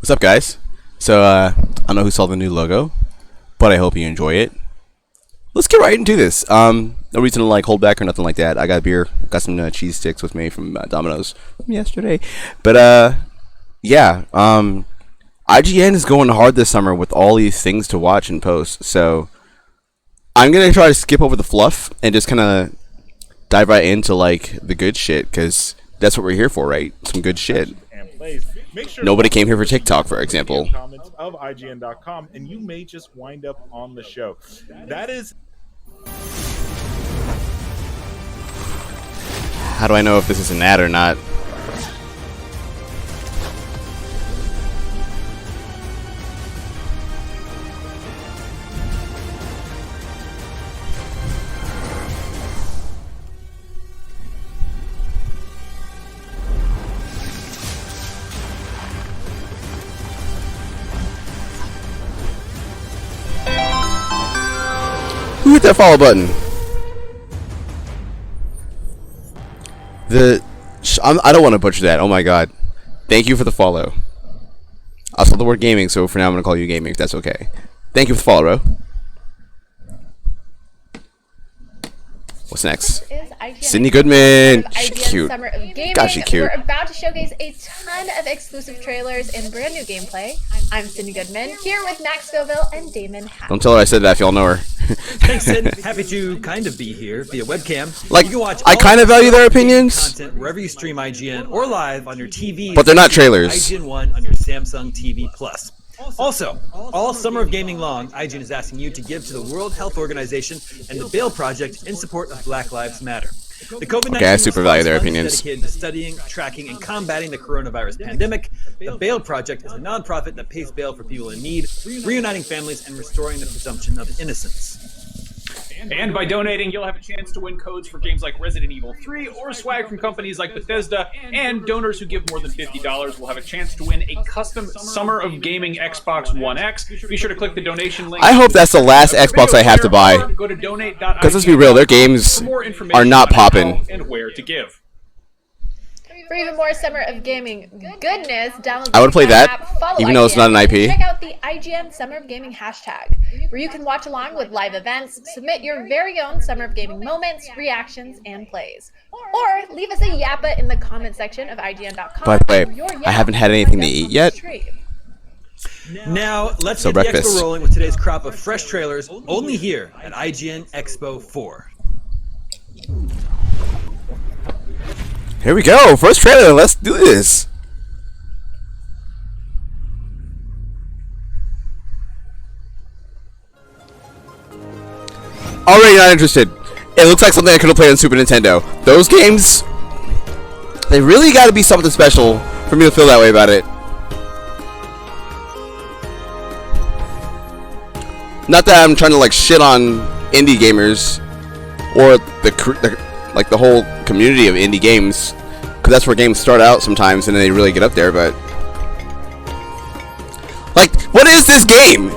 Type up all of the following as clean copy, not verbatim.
What's up, guys? So, I don't know who saw the new logo, but I hope you enjoy it. Let's get right into this. No reason to like hold back or nothing like that. I got a beer, got some cheese sticks with me from Domino's from yesterday. But yeah. IGN is going hard this summer with all these things to watch and post. So I'm gonna try to skip over the fluff and just kind of dive right into like the good shit, because that's what we're here for, right? Some good shit. Nobody came here for TikTok, for example. Comments of IGN.com, and you may just wind up on the show. That is. How do I know if this is an ad or not? Who hit that follow button? I don't want to butcher that. Oh my god. Thank you for the follow. I saw the word gaming, so for now I'm going to call you gaming if that's okay. Thank you for the follow, bro. What's next? Sydney Goodman. She's cute. Summer of Gaming. God, she's cute. We're about to showcase a ton of exclusive trailers and brand new gameplay. I'm Sydney Goodman, here with Max Scoville and Damon Hatt. Don't tell her I said that if y'all know her. Thanks, Sid. Happy to kind of be here via webcam. Like, you can watch I kind of value their opinions, content wherever you stream IGN or live on your TV. but they're not trailers. IGN One on your Samsung TV Plus. Also, all summer of gaming long, IGN is asking you to give to the World Health Organization and the Bail Project in support of Black Lives Matter. The COVID-19 Okay, I super value their response opinions. is dedicated to studying, tracking, and combating the coronavirus pandemic. The Bail Project is a nonprofit that pays bail for people in need, reuniting families and restoring the presumption of innocence. And by donating, you'll have a chance to win codes for games like Resident Evil 3 or swag from companies like Bethesda. And donors who give more than $50 will have a chance to win a custom Summer of Gaming Xbox One X. Be sure to click the donation link. I hope that's the last Xbox I have to buy. Go to donate.ign.com Because let's be real, their games for more information are not on how popping. and where to give. For even more Summer of Gaming goodness, download I would play the that, app, follow even though it's not an IGN, IP. and check out the IGN Summer of Gaming hashtag, where you can watch along with live events, submit your very own Summer of Gaming moments, reactions, and plays. Or leave us a yappa in the comment section of IGN.com. By the way, and your I haven't yap had will anything end to up eat on the yet. stream. Now, let's So get the breakfast. expo rolling with today's crop of fresh trailers, only here at IGN Expo 4. Here we go. First trailer. Let's do this. Already not interested. It looks like something I could have played on Super Nintendo. Those games, they really got to be something special for me to feel that way about it. Not that I'm trying to like shit on indie gamers or the whole community of indie games, because that's where games start out sometimes and then they really get up there. But like, what is this game?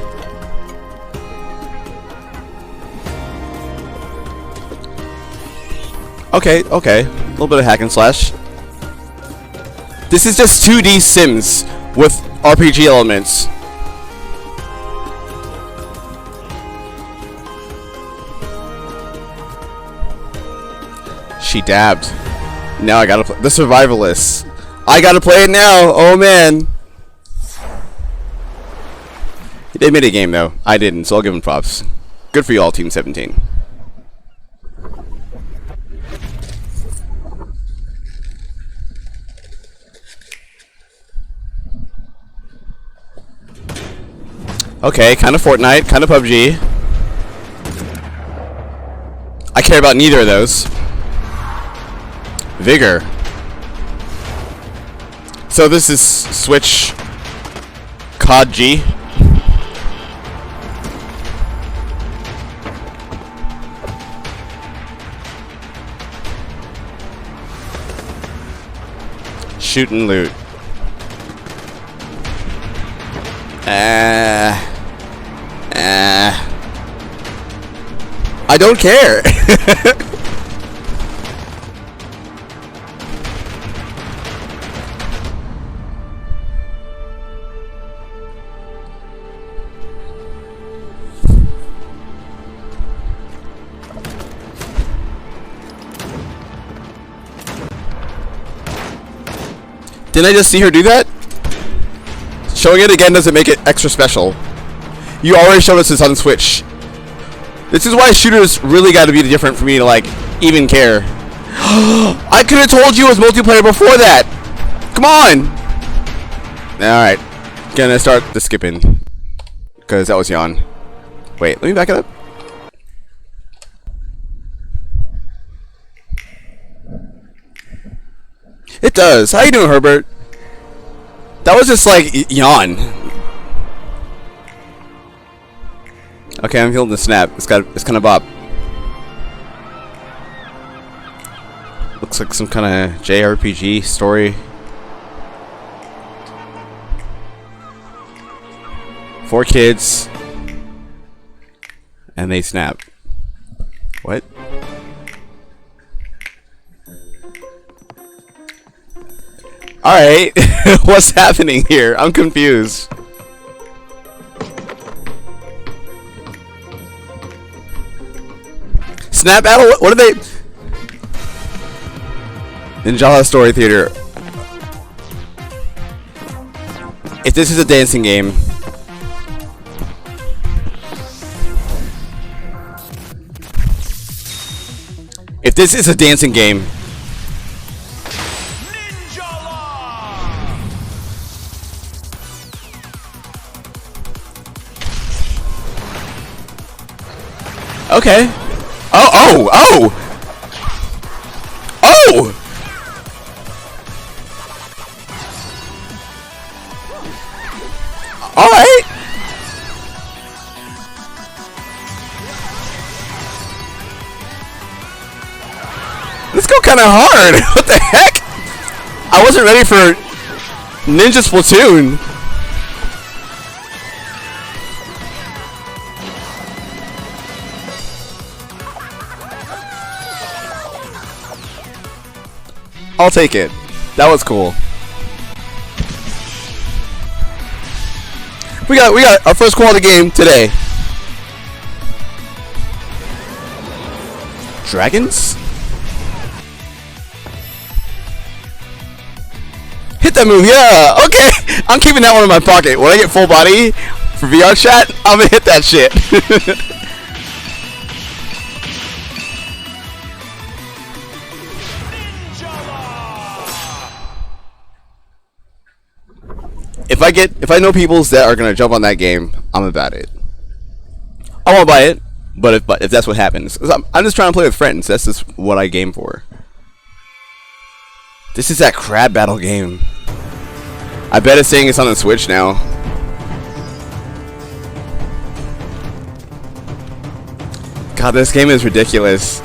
Okay, a little bit of hack and slash. This is just 2D Sims with RPG elements. She dabbed. Now I gotta play the Survivalists. I gotta play it now. Oh man. They made a game though. I didn't, so I'll give them props. Good for you all, Team 17. Okay, kind of Fortnite, kind of PUBG. I care about neither of those. Vigor. So this is Switch COD G. Shoot and loot. I don't care. Didn't I just see her do that? Showing it again doesn't make it extra special. You already showed us this on Switch. This is why shooters really got to be different for me to like even care. I could have told you it was multiplayer before that. Come on. Alright. Gonna start the skipping. Because that was yawn. Wait, let me back it up. It does. How you doing, Herbert? That was just like yawn. Okay, I'm feeling the snap. It's kind of bop. Looks like some kind of JRPG story. 4 kids, and they snap. What? Alright, what's happening here? I'm confused. Snap Battle? What are they? Ninjala Story Theater. If this is a dancing game, if this is a dancing game, okay. Oh! Alright. Let's go kind of hard. What the heck? I wasn't ready for Ninja Splatoon. I'll take it. That was cool. We got our first quality game today. Dragons? Hit that move, yeah. Okay, I'm keeping that one in my pocket. When I get full body for VR chat, I'm gonna hit that shit. If I know peoples that are gonna jump on that game, I'm about it. I won't buy it, but if that's what happens, I'm just trying to play with friends. That's just what I game for. This is that crab battle game. I bet it's saying it's on the Switch now. God, this game is ridiculous.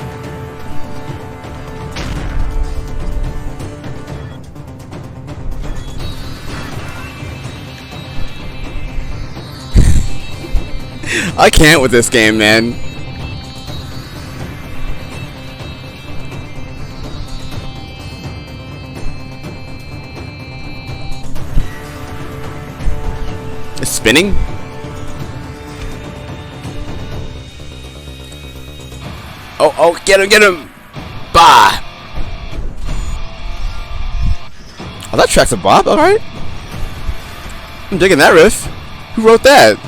I can't with this game, man. It's spinning? Oh, get him! Bah! Oh, that track's a bop, alright. I'm digging that riff. Who wrote that?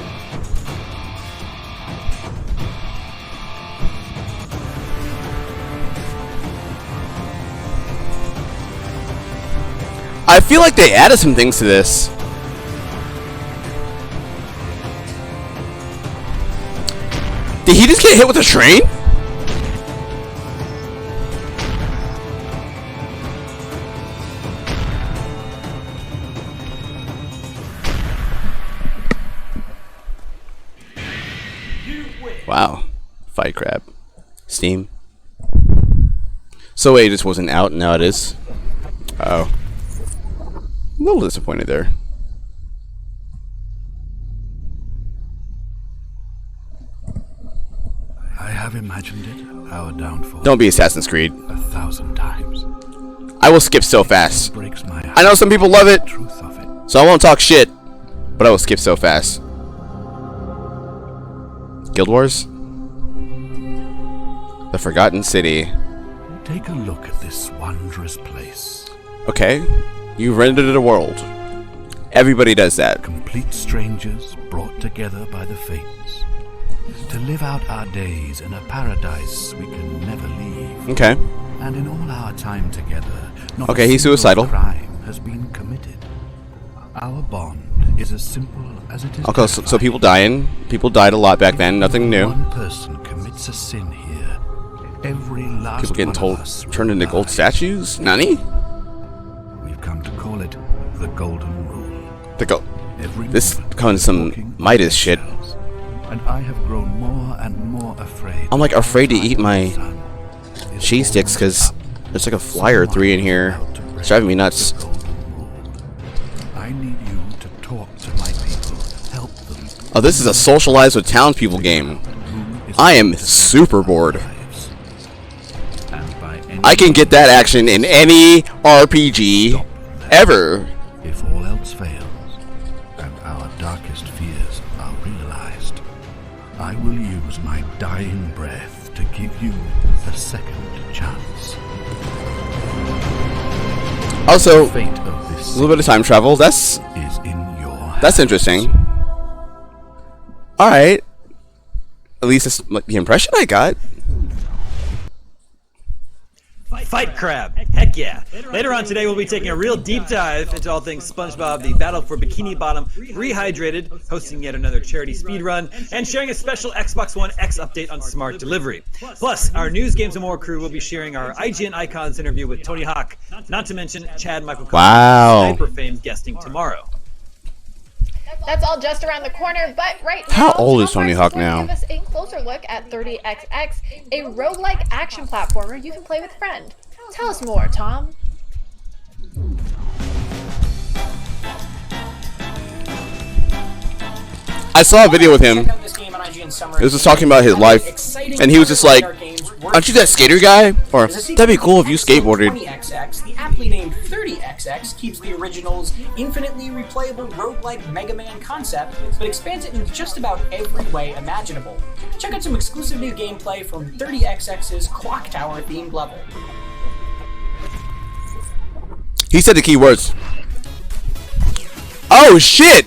I feel like they added some things to this. Did he just get hit with a train? Wow. Fight crab. Steam. So wait, it just wasn't out, now it is. Uh-oh. A little disappointed there. I have imagined it, our downfall. Don't be Assassin's Creed. 1,000 times. I will skip so fast. Breaks my heart. I know some people love it, Truth of it. so I won't talk shit, but I will skip so fast. Guild Wars? The Forgotten City. Take a look at this wondrous place. Okay. You rendered a world. Everybody does that. Complete strangers brought together by the fates. To live out our days in a paradise we can never leave. Okay. And in all our time together, not Okay, a he's single suicidal. crime has been committed. Our bond is as simple as it is. Okay, so people dying. People died a lot back then. Nothing new. One person commits a sin here. Every last People getting one told of us will turned into gold die. statues. Nani? We've come to call it the golden rule. The go. Every This moment comes some walking Midas shit. ourselves, and I have grown more and more afraid. I'm like afraid to eat my Sun is cheese sticks because there's like a flyer 3 in here. It's driving me nuts. the golden rule. I need you to talk to my people, help them. Oh, this is a socialize with townspeople game. I am super bored. I can get that action in any RPG ever. If all else fails, and our darkest fears are realized, I will use my dying breath to give you a second chance. Also, Fate of this a little bit of time travel. That's is in your hands. That's interesting. Alright. At least it's the impression I got. Fight Crab! Heck yeah! Later on today, we'll be taking a real deep dive into all things SpongeBob, the battle for Bikini Bottom, Rehydrated, hosting yet another charity speedrun, and sharing a special Xbox One X update on smart delivery. Plus, our News, Games, and More crew will be sharing our IGN Icons interview with Tony Hawk, not to mention Chad Michael Cohen, Wow. Sniper fame guesting tomorrow. That's all just around the corner, but right now, How old is Tom Tony Marks Hawk is going to now? Give us a closer look at 30XX, a roguelike action platformer you can play with a friend. Tell us more, Tom. I saw a video with him. It was just talking about his life, and he was just like, "Aren't you that skater guy?" Or "That'd be cool if you skateboarded." 20XX, the aptly named 30XX keeps the original's infinitely replayable roguelike Mega Man concept, but expands it in just about every way imaginable. Check out some exclusive new gameplay from 30XX's Clock Tower themed level. He said the key words. Oh shit!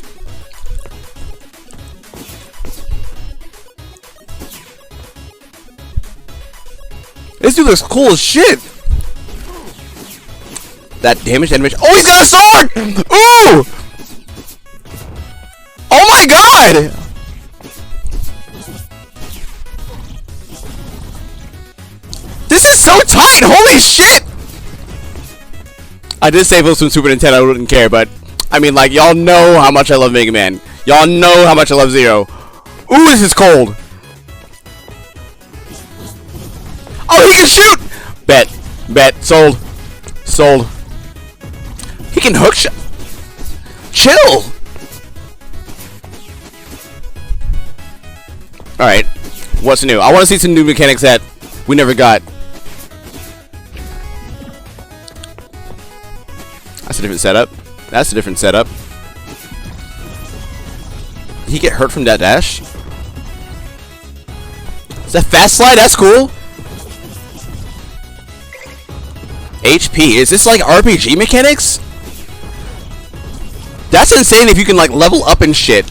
This dude looks cool as shit. That damage animation. Oh, he's got a sword! Ooh! Oh my god! This is so tight! Holy shit! I did say if it was from Super Nintendo, I wouldn't care, but I mean, like, y'all know how much I love Mega Man. Y'all know how much I love Zero. Ooh, this is cold. Oh, he can shoot! Bet, sold. He can hook shot. Chill. All right, what's new? I want to see some new mechanics that we never got. That's a different setup. Did he get hurt from that dash? Is that fast slide? That's cool. HP. Is this like RPG mechanics? That's insane if you can like level up and shit.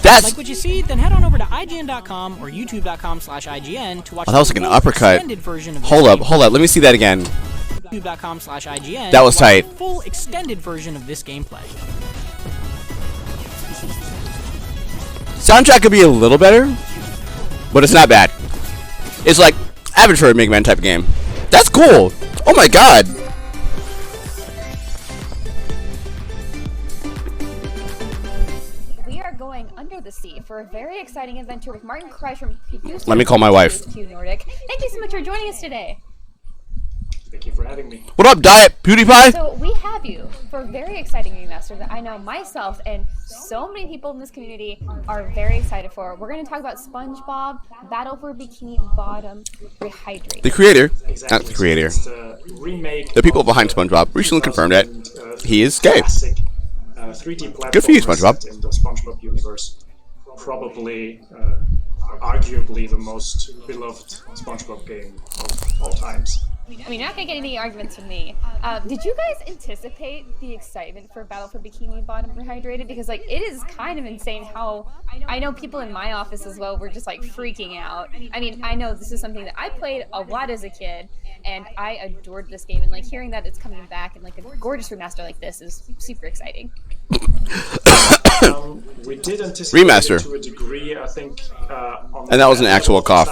That's Like what you see? Then head on over to IGN.com or YouTube.com/IGN to watch that was like an full uppercut. extended version of Hold up. Let me see that again. YouTube.com/IGN. That was to watch tight. the full extended version of this gameplay. Soundtrack could be a little better, but it's not bad. It's like average for a Mega Man type of game. That's cool. Oh my god. We are going under the sea for a very exciting adventure with Martin Kreis from Producer Let me call my wife. HQ Nordic. Thank you so much for joining us today. Thank you for having me. What up, Diet PewDiePie? So we have you for a very exciting remaster that I know myself and so many people in this community are very excited for. We're going to talk about SpongeBob Battle for Bikini Bottom Rehydrated. The creator, Exactly. not the creator. It's the remake. The people of, behind SpongeBob recently confirmed that 2003 he is gay. Classic 3D platform. Good for you, SpongeBob. In the SpongeBob universe, probably, arguably the most beloved SpongeBob game of all times. I mean, you're not gonna get any arguments from me. Did you guys anticipate the excitement for Battle for Bikini Bottom Rehydrated? Because like it is kind of insane how I know people in my office as well were just like freaking out. I mean, I know this is something that I played a lot as a kid, and I adored this game. And like hearing that it's coming back and like a gorgeous remaster like this is super exciting. We did anticipate Remaster. it to a degree, I think. And that was an actual cough,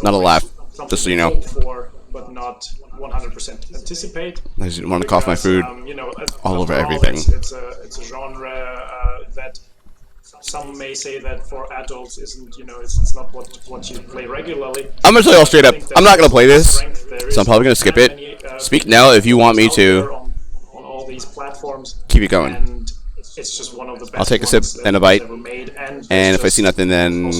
not a laugh. Just so you know. For, but not 100% anticipate. I just didn't want to cough my food You know, all over after everything. It's a genre that some may say that for adults isn't, you know, it's not what you play regularly. I'm gonna tell you all straight up, I'm not gonna play this, so I'm probably gonna skip it. Speak now if you want me to. On all these platforms. Keep it going. And it's just one of the best I'll take a sip and a bite, and if I see nothing, then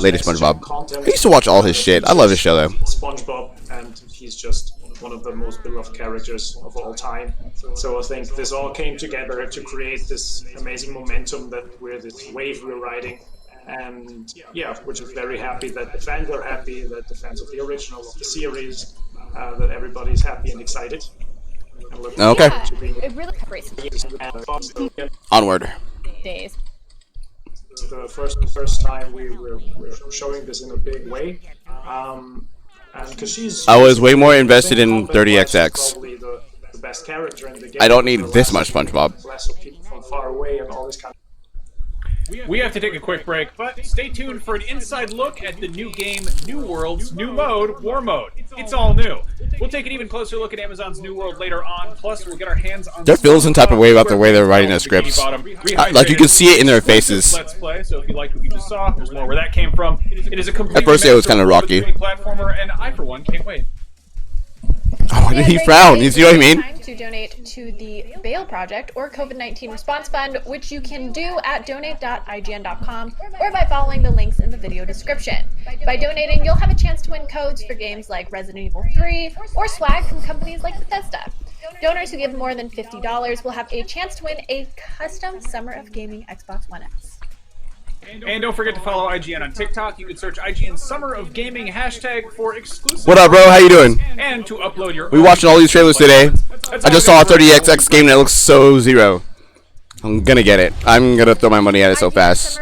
latest SpongeBob. I used to watch all his shit. I love his show though. SpongeBob, and he's just one of the most beloved characters of all time. So I think this all came together to create this amazing momentum that this wave we're riding. And yeah, we're just very happy that the fans are happy, that the fans of the original, of the series, that everybody's happy and excited. Okay. It really separates Onward. days. It's the first time we're showing this in a big way. And because I was way more invested in 30XX. probably the best character in the game. I don't need this much SpongeBob. Less of people from far away and all this kind of. We have to take a quick break, but stay tuned for an inside look at the new game, New World's new mode, War Mode. It's all new. We'll take an even closer look at Amazon's New World later on, plus we'll get our hands on... There feels some type of way about the way they're writing their scripts. Like you can see it in their faces. Let's play, so if you liked what you just saw, there's more where that came from. It is a complete... At first it was kind of rocky. ...platformer, and I, for one, can't wait. Oh, he frowned. You see what I mean? Time to donate to the Bail Project or COVID-19 Response Fund, which you can do at donate.ign.com or by following the links in the video description. By donating, you'll have a chance to win codes for games like Resident Evil 3 or swag from companies like Bethesda. Donors who give more than $50 will have a chance to win a custom Summer of Gaming Xbox One X. And don't forget to follow IGN on TikTok. You can search IGN Summer of Gaming hashtag for exclusive... What up, bro? How you doing? And to upload your... We watching all these trailers today. I just saw a 30XX game that looks so zero. I'm gonna get it. I'm gonna throw my money at it so fast.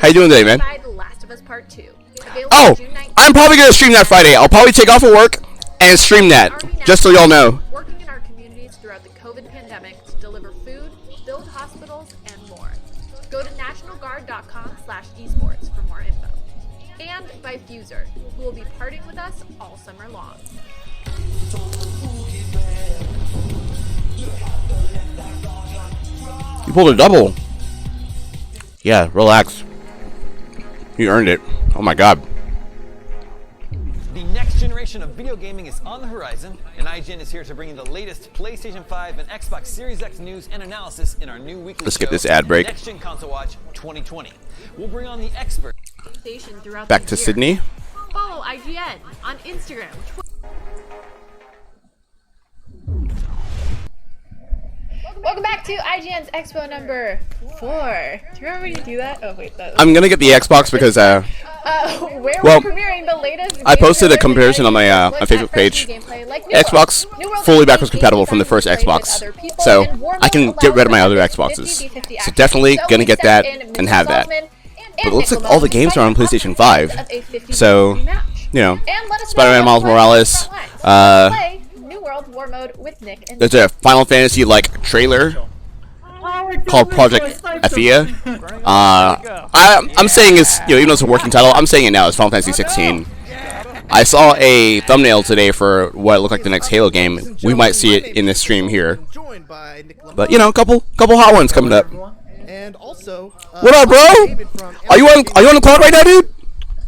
How you doing today, man? Oh! I'm probably gonna stream that Friday. I'll probably take off of work and stream that. Just so y'all know. Working in our communities throughout the COVID pandemic to deliver food, build hospitals, and more. Go to nationalguard.com/esports for more info. And by Fuser, who will be partying with us all summer long. You pulled a double. Yeah, relax. You earned it. Oh my god. The next generation of video gaming is on the horizon, and IGN is here to bring you the latest PlayStation 5 and Xbox Series X news and analysis in our new weekly Let's get show, this ad break. Next Gen Console Watch 2020. We'll bring on the expert. Back to Sydney. Follow IGN on Instagram, Welcome back to IGN's Expo number 4. Do you remember when you do that? Oh wait, that was... I'm gonna get the Xbox because where well, we're premiering the latest I posted a comparison on my my Facebook page. Xbox fully backwards compatible from the first Xbox, so I can get rid of my other Xboxes. So definitely gonna get that and have that. But it looks like all the games are on PlayStation 5. So, you know, Spider-Man Miles Morales. New World War Mode with Nick and There's a Final Fantasy like trailer called Project Athia. I'm saying it's, you know, even though it's a working title, I'm saying it now. It's Final Fantasy 16. I saw a thumbnail today for what looked like the next Halo game. We might see it in this stream here. But you know, couple hot ones coming up. And also, what up, bro? Are you on the clock right now, dude?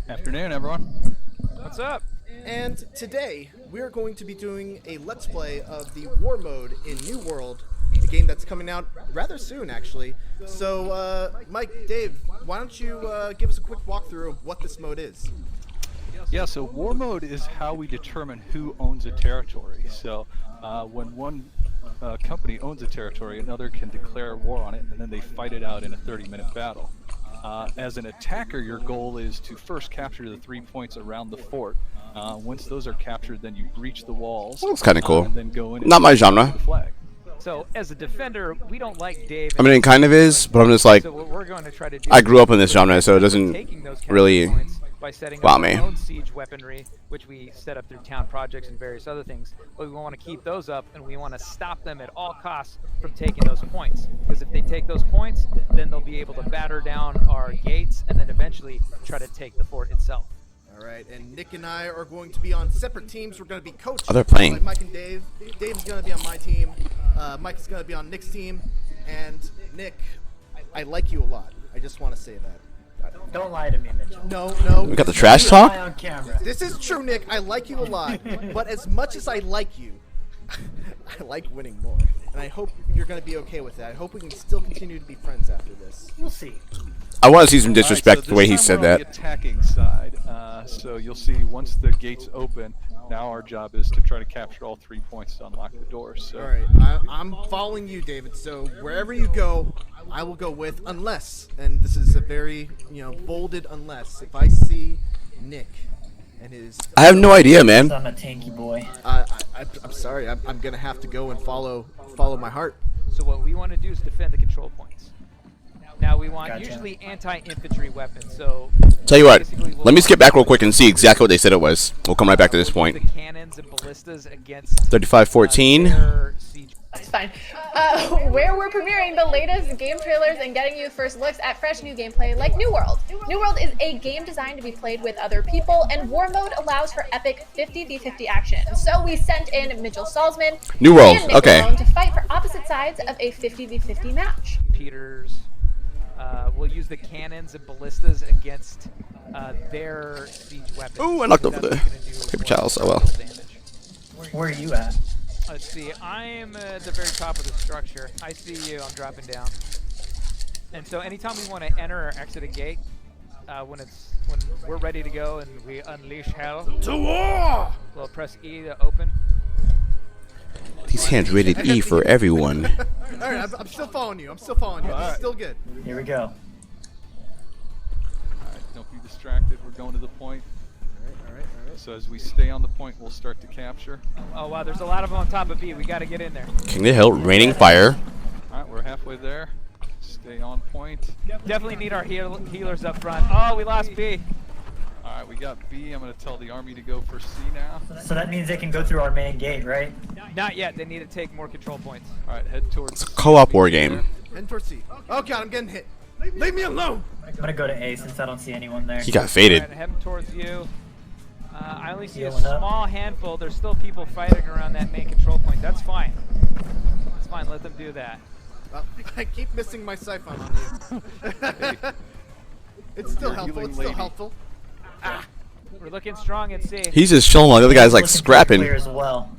Afternoon, everyone. What's up? And today we're going to be doing a Let's Play of the War Mode in New World, a game that's coming out rather soon, actually. So, Mike, Dave, why don't you give us a quick walkthrough of what this mode is? Yeah, so War Mode is how we determine who owns a territory. So, when one company owns a territory, another can declare war on it, and then they fight it out in a 30-minute battle. As an attacker, your goal is to first capture the 3 points around the fort. Once those are captured, then you breach the walls. That's kind of cool. And then go in Not my and genre. the flag. So as a defender, we don't like Dave. I mean, it kind of is, but I'm just like, So what we're going to try to do I grew up in this genre, so it doesn't taking those really points by setting wow up me. our own siege weaponry, which we set up through town projects and various other things. But we want to keep those up, and we want to stop them at all costs from taking those points. Because if they take those points, then they'll be able to batter down our gates, and then eventually try to take the fort itself. All right, and Nick and I are going to be on separate teams. We're going to be coached. Oh, they're playing. By Mike and Dave. Dave's going to be on my team. Mike is going to be on Nick's team. And Nick, I like you a lot. I just want to say that. Don't lie to me, Mitchell. No. We got the trash talk? Lie on camera. This is true, Nick. I like you a lot. But as much as I like you, I like winning more. And I hope you're going to be okay with that. I hope we can still continue to be friends after this. We'll see. I want to see some disrespect Alright, so the way he this said time we're on that. the attacking side. So you'll see once the gates open, now our job is to try to capture all 3 points to unlock the doors. So. All right, I'm following you, David. So wherever you go, I will go with, unless, and this is a very, bolded unless, if I see Nick and his... I have no idea, man. I'm a tanky boy. I'm sorry. I'm gonna have to go and follow my heart. So what we want to do is defend the control points. Now we want Gotcha. usually anti-infantry weapons. So Tell you what, basically we'll let me skip back real quick and see exactly what they said it was. We'll come right back to this we'll use point. the cannons and ballistas against 35-14. their siege. It's fine. Where we're premiering the latest game trailers and getting you first looks at fresh new gameplay like New World. New World is a game designed to be played with other people, and War Mode allows for epic 50v50 action. So we sent in Mitchell Salzman New World, and Nick okay. Malone to fight for opposite sides of a 50v50 match. Peters. We'll use the cannons and ballistas against their siege weapons. Ooh, I knocked over That's the what's gonna do paper more towels. Oh well. damage. Where are you at? Let's see. I'm at the very top of the structure. I see you. I'm dropping down. And so anytime we want to enter or exit a gate, when we're ready to go and we unleash hell, To war! we'll press E to open. These hands rated E for everyone. All right, I'm still following you. This is still good. Here we go. Alright, don't be distracted. We're going to the point. All right. So as we stay on the point, we'll start to capture. Oh wow, there's a lot of them on top of B. We got to get in there. King of the Hill, raining fire. Alright, we're halfway there. Stay on point. Definitely need our healers up front. Oh, we lost B. Alright, we got B. I'm going to tell the army to go for C now. So that means they can go through our main gate, right? Not yet. They need to take more control points. Alright, head towards It's a co-op war game. Heading towards C. Oh god, I'm getting hit. Leave me alone. I'm gonna go to A since I don't see anyone there. He got faded. Alright, heading towards you. I only see a Healing up. small handful. There's still people fighting around that main control point. That's fine. It's fine. Let them do that. I keep missing my siphon on you. It's still You're helpful. healing It's still lady. helpful. We're looking strong at C. He's just chilling while the other guy's like Looking pretty scrapping. clear as well.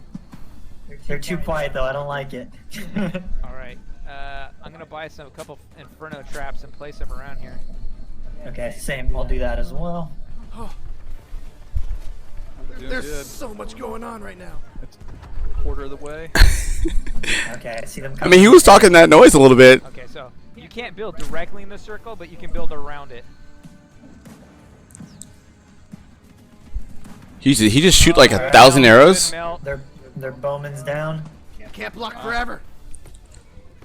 They're too quiet though. I don't like it. All right. I'm gonna buy a couple inferno traps and place them around here. Okay, same. I'll do that as well. Doing There's good. so much going on right now. It's a quarter of the way. Okay, I see them I coming. mean, he was talking that noise a little bit. Okay, so you can't build directly in the circle, but you can build around it. He just shoot like Alright. 1,000 arrows. Their bowman's down. Can't block forever.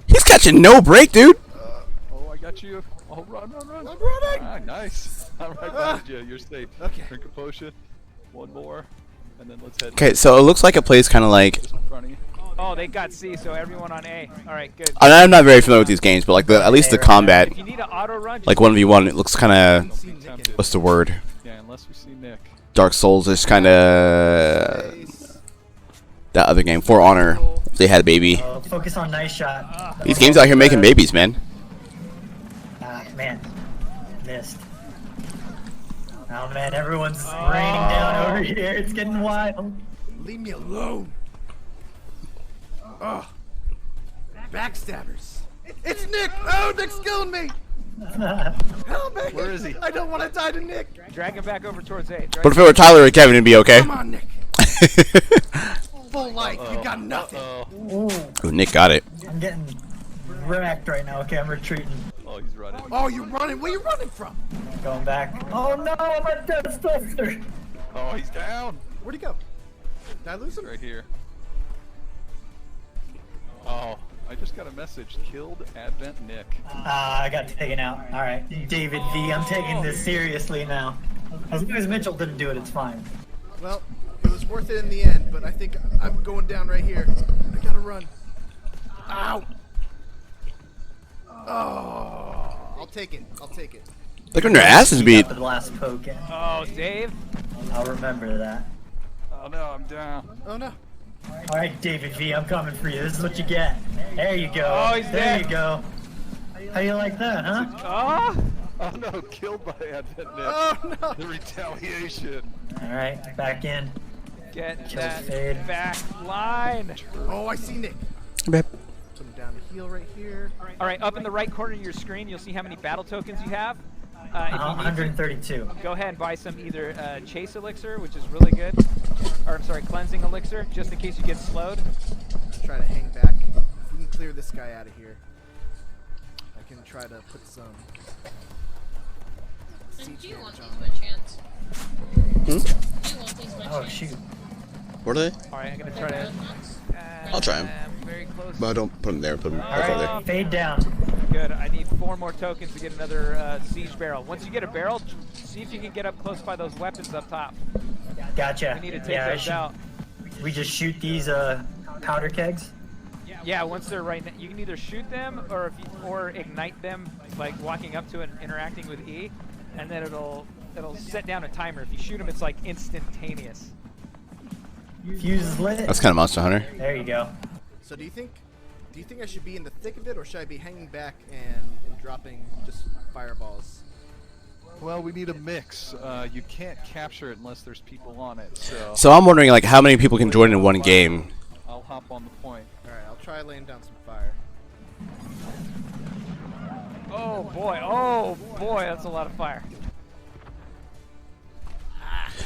He's catching no break, dude. Oh, I got you. Oh, run. I'm running. Ah, nice. I'm right behind you. You're safe. Okay. Drink a potion. One more. And then let's head Okay, so it looks like it plays kind of like. just in front of you. Oh, they got C, so everyone on A. All right, good. I'm not very familiar with these games, but like at least the combat, If you need an auto run, like 1v1, it looks kind of. Don't be tempted. What's the word? Yeah, unless we see Nick. Dark Souls is kind of that other game. For Honor, they had a baby. Focus on nice shot. These games out here making babies, man. Ah, man. Missed. Oh man, everyone's raining down over here. It's getting wild. Leave me alone. Oh. Backstabbers. It's Nick. Oh, Nick's killing me. Help me. Where is he? I don't want to die to Nick. drag him back over towards A. But if it were Tyler or Kevin, it'd be okay. Come on, Nick. Full life. You got nothing. Ooh, Ooh, Nick got it. I'm getting wrecked right now. Okay, I'm retreating. Oh, he's running. Oh, you're running. Where you running from? Going back. Oh no, I'm a death duster. Oh, he's down. Where'd he go? Did I lose him? Right here. Oh, I just got a message. Killed Advent Nick. I got taken out. All right, David V, I'm taking this seriously now. As long as Mitchell didn't do it, it's fine. Well, it was worth it in the end, but I think I'm going down right here. I gotta run. Ow! Oh, I'll take it. I'll take it. They're getting their asses beat. The last poke in. Oh, Dave. I'll remember that. Oh no, I'm down. Oh no. All right, David V, I'm coming for you. This is what you get. There you go. Oh, he's there dead. you go. How you like that, huh? Oh. Oh no, killed by Advent Nick. Oh no. The retaliation. All right, back in. Get Kill that fade. back line. Oh, I see Nick. Babe. Put him down the heel right here. All right, up in the right corner of your screen, you'll see how many battle tokens you have. If you need 132. to, go ahead and buy some either Chase Elixir, which is really good, or I'm sorry, Cleansing Elixir, just in case you get slowed. Try to hang back. If we can clear this guy out of here, I can try to put some siege damage on him. chance? Oh shoot. What are they? All right, I'm gonna try to. I'll try him. Very close. But don't put him there. Put him All right right, there. Fade down. Good. I need 4 more tokens to get another siege barrel. Once you get a barrel, see if you can get up close by those weapons up top. Gotcha. We need to take Yeah, those out. We just shoot these powder kegs. Yeah, once they're right, you can either shoot them or ignite them, like walking up to and interacting with E, and then it'll set down a timer. If you shoot them, it's like instantaneous. Fuse is lit. That's kind of Monster Hunter. There you go. So do you think I should be in the thick of it, or should I be hanging back and dropping just fireballs? Well, we need a mix. You can't capture it unless there's people on it. So I'm wondering, like, how many people can join in one game? I'll hop on the point. All right, I'll try laying down some fire. Oh boy, that's a lot of fire.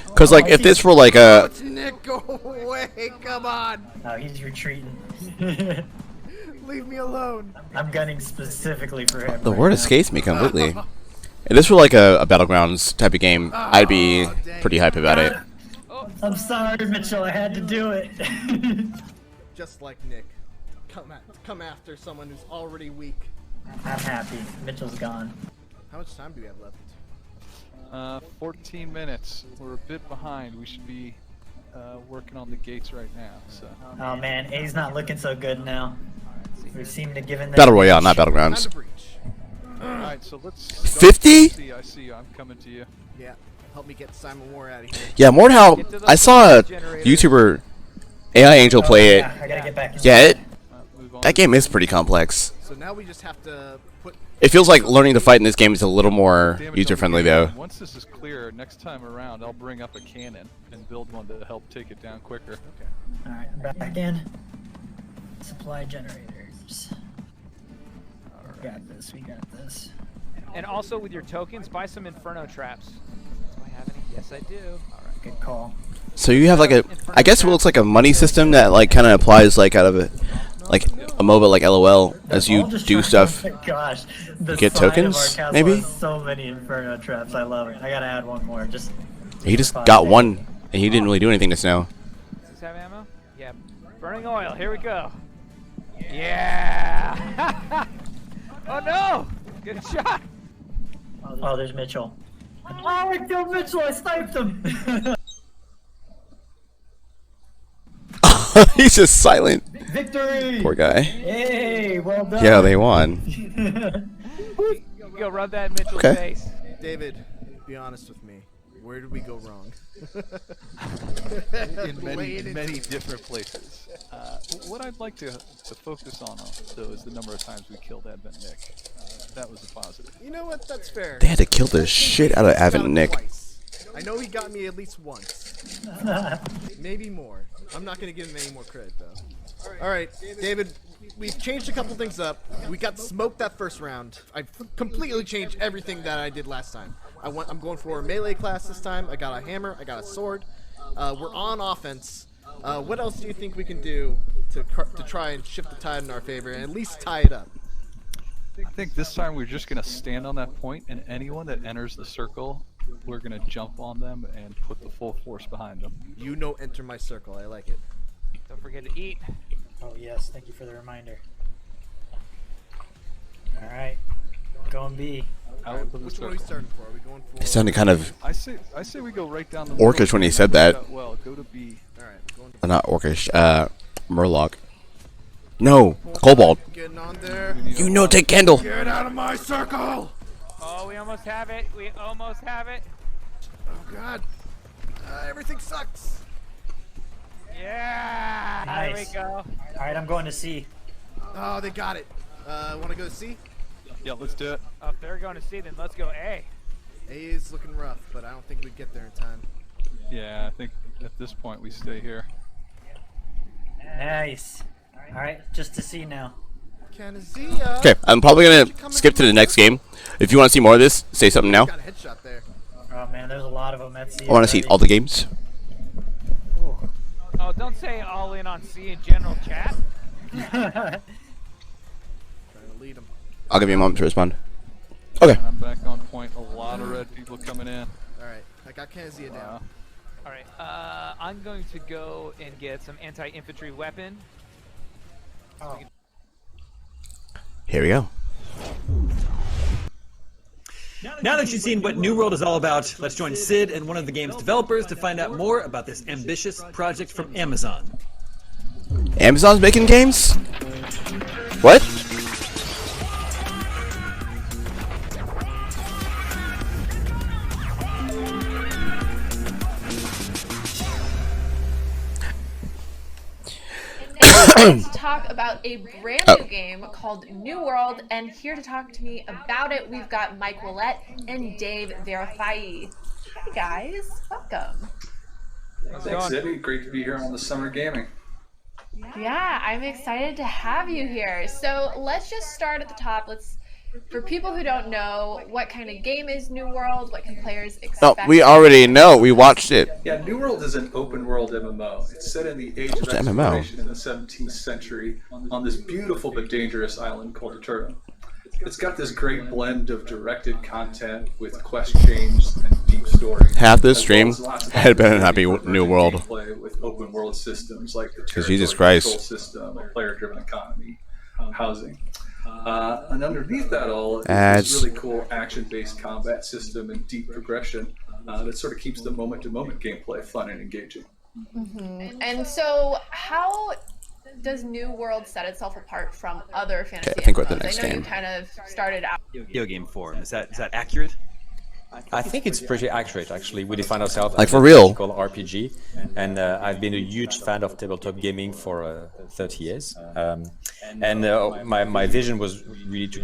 Because, like, if this were like a Nick, go away! Come on! Oh, he's retreating. Leave me alone. I'm gunning specifically for him. the right word now. escapes me completely. If this were like a Battlegrounds type of game, I'd be pretty hype about it. I'm sorry, Mitchell. I had to do it. Just like Nick. Come after someone who's already weak. I'm happy. Mitchell's gone. How much time do we have left? 14 minutes. We're a bit behind. We should be working on the gates right now. So. Oh man, A's not looking so good now. We seem to give in. Battle Royale, not Battlegrounds. Alright, so let's. 50? I see you. I'm coming to you. Yeah, help me get Simon Moore out of here. Yeah, more than how I saw a YouTuber AI Angel play it. I gotta get back. Yeah, that game is pretty complex. So now we just have to put. It feels like learning to fight in this game is a little more user-friendly, though. Once this is clear, next time around, I'll bring up a cannon and build one to help take it down quicker. Okay. Alright, back in. Supply generators. We got this. We got this. And also with your tokens, buy some Inferno traps. Do I have any? Yes, I do. All right, good call. So you have like I guess it looks like a money system that like kind of applies like out of it, like a MOBA like LOL as you do stuff. Gosh, the Get side of tokens, our castle maybe? has so many Inferno traps. I love it. I gotta add one more. Just. He just got one, and he didn't really do anything just now. Does this have ammo? Yeah. Burning oil. Here we go. Yeah. Oh no! Good shot. Oh, there's Mitchell. Oh, I killed Mitchell. I sniped him. He's just silent. Victory! Poor guy. Hey, well done. Yeah, they won. Go rub that in Mitchell's Okay. face. David, be honest with me. Where did we go wrong? In many different places. What I'd like to focus on, though, is the number of times we killed Advent Nick. That was a positive. You know what? That's fair. They had to kill the shit out of Advent Nick. Twice. I know he got me at least once. Maybe more. I'm not going to give him any more credit, though. Alright, David, we've changed a couple things up. We got smoked that first round. I've completely changed everything that I did last time. I'm going for a melee class this time. I got a hammer. I got a sword. We're on offense. What else do you think we can do to try and shift the tide in our favor and at least tie it up? I think this time we're just gonna stand on that point, and anyone that enters the circle, we're gonna jump on them and put the full force behind them. You know, enter my circle. I like it. Don't forget to eat. Oh yes, thank you for the reminder. All right, going B. Which one are we starting for? Are we going for? It sounded kind of I say we go right down the orcish middle. when he said that. Well, go to B. All right, going to. Not orcish. Murloc. No, Kobold. Getting on there. You know, take candle. Get out of my circle! Oh, we almost have it. We almost have it. Oh God, everything sucks. Yeah. Nice. There we go. All right, I'm going to C. Oh, they got it. Want to go to C? Yeah, let's do it. Oh, if they're going to C, then let's go A. A is looking rough, but I don't think we'd get there in time. Yeah, I think at this point we stay here. Nice. All right, just to C now. Canizia. Okay, I'm probably gonna skip to the next game. If you want to see more of this, say something now. Got a headshot there. Oh man, there's a lot of them at C. I want to see all the games. Oh, don't say all in on C in general chat. Trying to lead them. I'll give you a moment to respond. Okay. And I'm back on point. A lot of red people coming in. All right, I got Canizia down. All right, I'm going to go and get some anti-infantry weapon. Oh. Here we go. Now that you've seen what New World is all about, let's join Sid and one of the game's developers to find out more about this ambitious project from Amazon. Amazon's making games? What? To talk about a brand new game called New World, and here to talk to me about it, we've got Mike Willett and Dave Verifai. Hi guys, welcome. Thanks, Zibby. Great to be here on the Summer Gaming. Yeah, I'm excited to have you here. So let's just start at the top. For people who don't know, what kind of game is New World? What can players expect? Oh, we already know. We watched it. Yeah, New World is an open world MMO. It's set in the age of What's an MMO? exploration in the 17th century on this beautiful but dangerous island called Eterna. It's got this great blend of directed content with quest chains and deep story. Half this stream had been a happy New World. Gameplay with open world systems like the Because Jesus territory Christ. control system, a player-driven economy, housing. And underneath that all is Ads. this really cool action-based combat system and deep progression that sort of keeps the moment-to-moment gameplay fun and engaging. Mm-hmm. And so, how does New World set itself apart from other fantasy I think we're at the MMOs? next I know game. you kind of started out. Video game form. Is that accurate? I think it's pretty accurate, actually. We define ourselves Like as for a real. classical RPG, and I've been a huge fan of tabletop gaming for 30 years. My vision was really to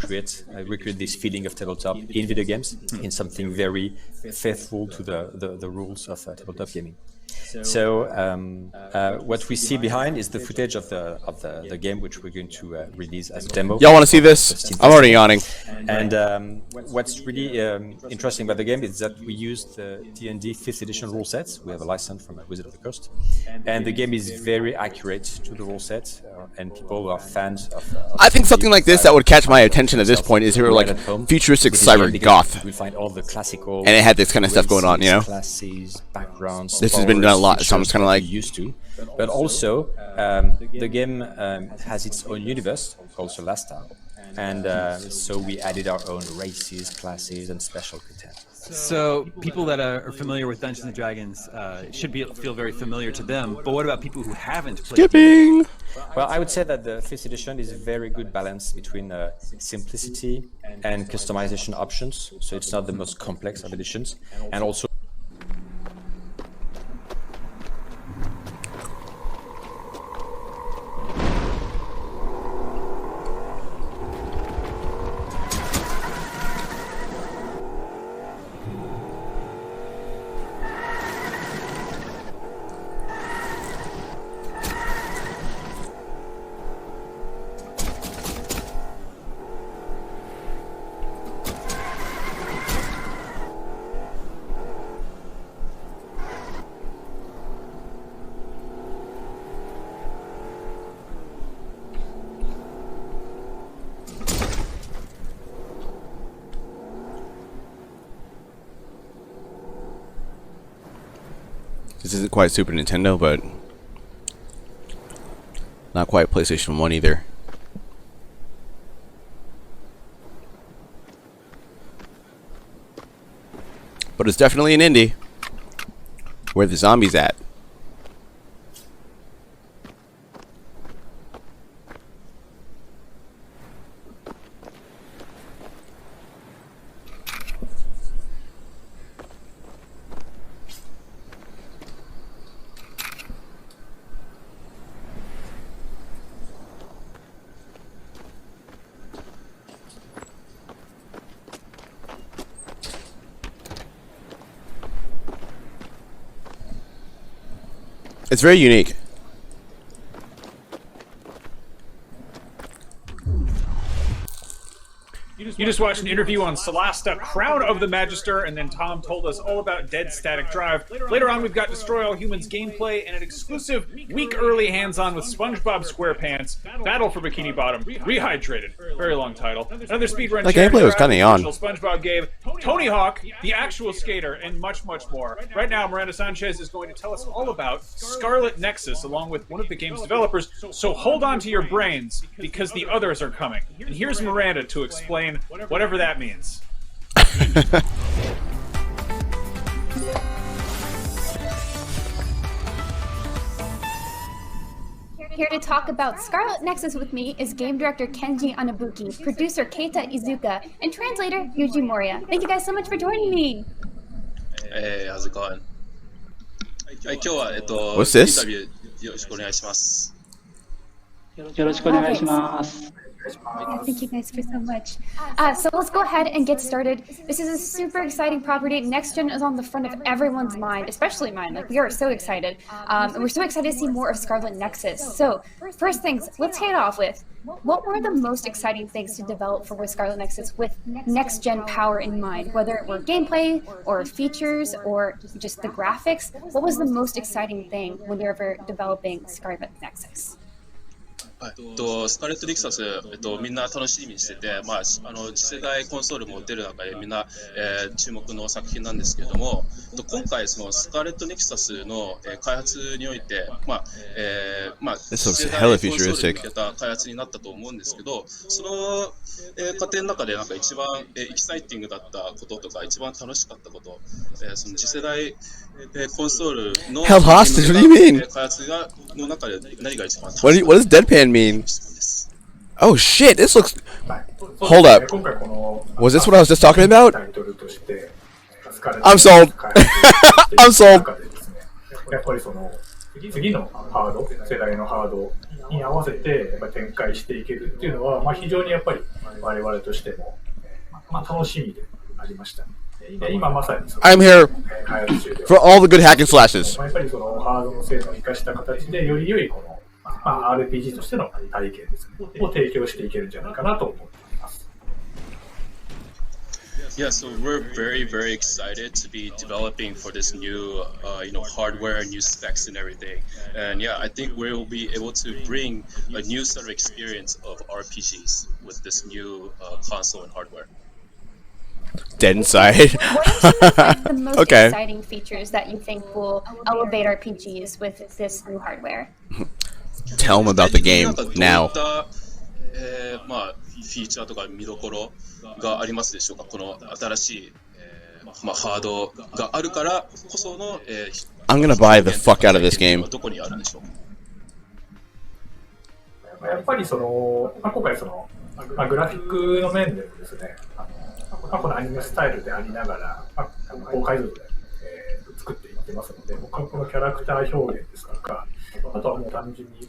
recreate this feeling of tabletop in video games, in something very faithful to the rules of tabletop gaming. So what we see behind is the footage of the game, which we're going to release as a demo. Y'all want to see this? I'm already yawning. And what's really interesting about the game is that we used the D&D 5th edition rule sets. We have a license from Wizard of the Coast, and the game is very accurate to the rule set. And people who are fans of I think something like this that would catch my attention at this point is here like futuristic cyber goth. We find all the classical, And it had this kind of stuff going on, you know? classes, backgrounds. This has been done a lot, so I'm just kind of like used to. But also, the game has its own universe called Solasta, and so we added our own races, classes, and special content. So people that are familiar with Dungeons and Dragons should feel very familiar to them. But what about people who haven't played? Skipping. Well, I would say that the 5th edition is a very good balance between simplicity and customization options. So it's not the most complex of editions, and also. This isn't quite Super Nintendo, but not quite PlayStation 1 either. But it's definitely an indie. Where the zombies at? It's very unique. You just watched an interview on Solasta, Crown of the Magister, and then Tom told us all about Dead Static Drive. Later on, we've got Destroy All Humans gameplay and an exclusive week-early hands-on with SpongeBob SquarePants, Battle for Bikini Bottom, Rehydrated. Very long title. Another speedrun. That gameplay was kind of on. SpongeBob gave Tony Hawk, the actual skater, and much, much more. Right now, Miranda Sanchez is going to tell us all about Scarlet Nexus, along with one of the game's developers. So hold on to your brains, because the others are coming. And here's Miranda to explain whatever that means. Here to talk about Scarlet Nexus with me is game director Kenji Anabuki, producer Keita Izuka, and translator Yuji Moria. Thank you guys so much for joining me. Hey, how's it going? What's this? よろしくお願いします。よろしくお願いします。 Thank you guys for so much. So let's go ahead and get started. This is a super exciting property. Next Gen is on the front of everyone's mind, especially mine. Like, we are so excited. And we're so excited to see more of Scarlet Nexus. So first things, let's hit it off with, what were the most exciting things to develop for Scarlet Nexus with Next Gen power in mind? Whether it were gameplay or features or just the graphics, what was the most exciting thing when you were developing Scarlet Nexus? スカーレット・ニクサス、みんな楽しみにしてて、次世代コンソールも出る中でみんな、注目の作品なんですけれども、今回そのスカーレット・ニクサスの、開発において、次世代コンソールに向けた開発になったと思うんですけど、その、過程の中でなんか一番、エキサイティングだったこととか、一番楽しかったこと、その次世代、コンソールの Held hostage? What do you mean? 開発の中で何が一番 What does deadpan mean? Oh shit, this looks... Hold up. Was this what I was just talking about? I'm sold. I'm sold. やっぱりその次のハード、世代のハードに合わせてやっぱ展開していけるっていうのは、非常にやっぱり我々としても、楽しみでありました。今まさに I'm here for all the good hack and slashes. やっぱりそのハードの性能を生かした形でより良いこのRPG としての体験ですね、を提供していけるんじゃないかなと思っています。Yeah, so we're very, very excited to be developing for this new, hardware, new specs and everything. And yeah, I think we'll be able to bring a new sort of experience of RPGs with this new console and hardware. Dead inside. What are the most Okay. exciting features that you think will elevate RPGs with this new hardware? Tell them about the game now. フィーチャーとか見どころがありますでしょうか。この新しい、ハードがあるからこその、I'm gonna buy the fuck out of this game. どこにあるんでしょう。やっぱりその、今回その、グラフィックの面でもですね、過去のアニメスタイルでありながら、高解像度で、作っていってますので、このキャラクター表現ですとか、あとはもう単純に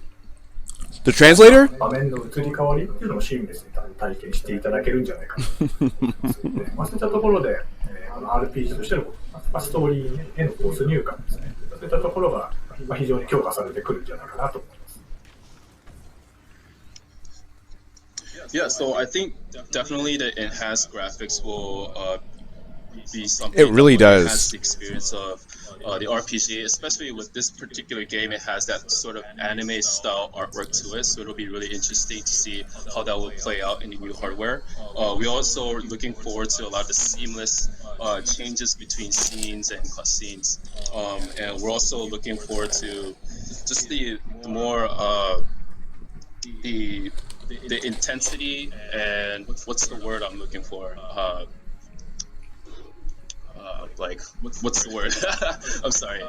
The translator? 場面の移り変わりっていうのもシームレスに体験していただけるんじゃないかなと思いますので、そういったところで、RPG としてのストーリーへの没入感ですね、そういったところが非常に強化されてくるんじゃないかなと思います。Yeah, so I think definitely the enhanced graphics will be something It really that will does. enhance the experience of the RPG, especially with this particular game. It has that sort of anime style artwork to it, so it'll be really interesting to see how that will play out in the new hardware. We also are looking forward to a lot of the seamless changes between scenes and cutscenes. And we're also looking forward to just the more the intensity and what's the word I'm looking for? Like what's the word? I'm sorry.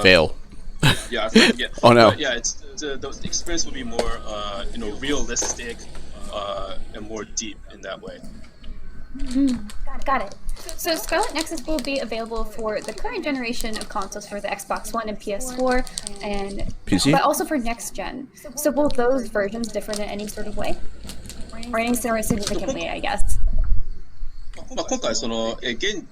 Fail. Yeah, I forget. Oh no. But yeah, it's the experience will be more realistic and more deep in that way. Got it. So Scarlet Nexus will be available for the current generation of consoles for the Xbox One and PS4, and PC? but also for next gen. So will those versions differ in any sort of way, or any sort of significantly, I guess? まあ、今回その現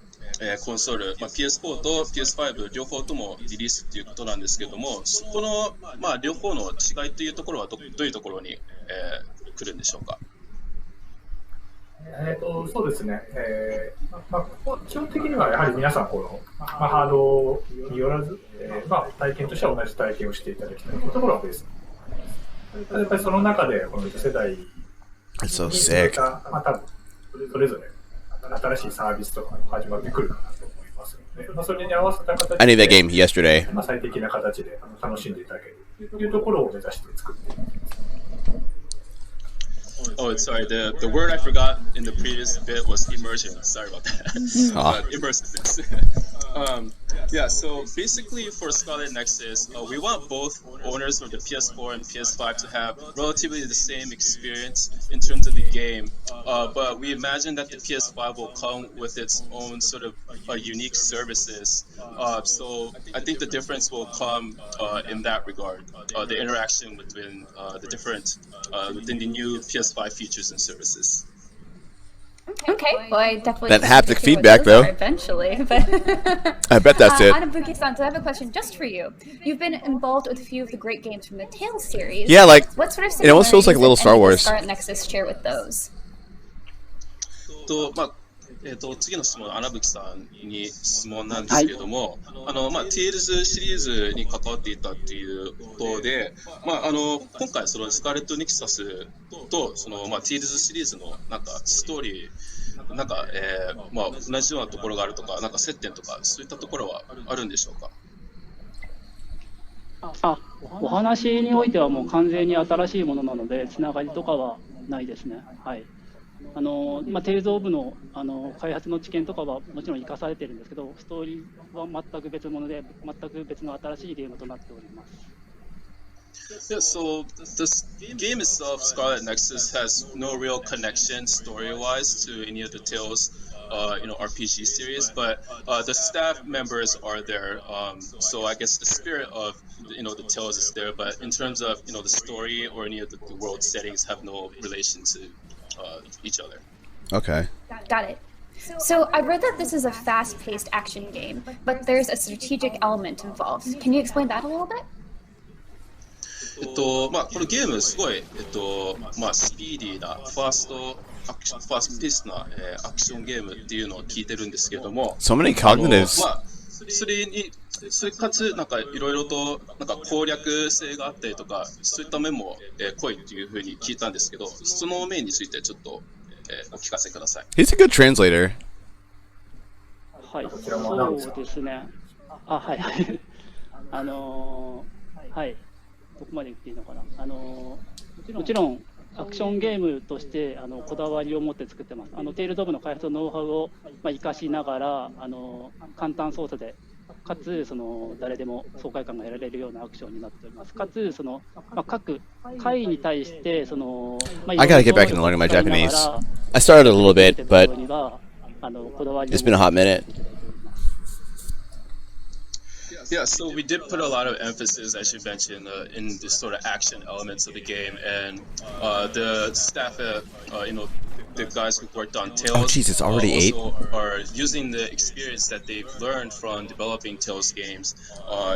コンソール、まあ、PS4 と PS5 両方ともリリースっていうことなんですけれども、そこの、まあ、両方の違いというところはどういうところに、来るんでしょうか。そうですね、基本的にはやはり皆さんハードによらず、体験としては同じ体験をしていただきたいというところがベースです。やっぱりその中でこの世代にso sick. 多分それぞれ新しいサービスとかも始まってくるかなと思いますので、それに合わせた形で I need that game yesterday. 最適な形で楽しんでいただけるというところを目指して作っています。Oh, sorry. The word I forgot in the previous bit was immersion. Sorry about that. Immersiveness. Yeah, so basically for Scarlet Nexus, we want both owners of the PS4 and PS5 to have relatively the same experience in terms of the game. But we imagine that the PS5 will come with its own sort of unique services. So I think the difference will come in that regard. The interaction within the different, within the new PS5 features and services. Okay, well, I definitely that haptic feedback though. Eventually, but I bet that's it. Anabuki-san, so I have a question just for you. You've been involved with a few of the great games from the Tales series. Yeah, like what sort of it almost feels like a little Star Wars. Scarlet Nexus share with those. 次の質問は穴吹さんに質問なんですけれども、テイルズシリーズに関わっていたっていうことで、今回そのスカーレット・ニクサスとその、テイルズシリーズのなんかストーリーなんか、同じようなところがあるとか、なんか接点とかそういったところはあるんでしょうか。お話においてはもう完全に新しいものなのでつながりとかはないですね。はい。テイルズ・オブの、開発の知見とかはもちろん生かされているんですけど、ストーリーは全く別物で、全く別の新しいゲームとなっております。Yeah, so this game itself, Scarlet Nexus, has no real connection story-wise to any of the Tales, RPG series, but the staff members are there. So I guess the spirit of the Tales is there, but in terms of the story or any of the world settings have no relation to each other. Okay. Got it. So I read that this is a fast-paced action game, but there's a strategic element involved. Can you explain that a little bit? このゲームすごいスピーディーなファーストペースなアクションゲームっていうのを聞いてるんですけれども、 So many cognitives. それかつなんかいろいろとなんか攻略性があったりとかそういった面も濃いっていうふうに聞いたんですけど、その面についてちょっとお聞かせください。 He's a good translator. はい、そうですね。はいはいはい。どこまで言っていいのかな。もちろんアクションゲームとしてこだわりを持って作ってます。テイルズ・オブの開発のノウハウを生かしながら簡単操作でかつ誰でも爽快感が得られるようなアクションになっております。かつ各回に対してI gotta get back into learning my Japanese. I started a little bit, but it's been a hot minute. Yeah, so we did put a lot of emphasis, as you mentioned, in the sort of action elements of the game, and the staff at, the guys who worked on Tales oh, geez, it's already also are using the experience that they've learned from developing Tales games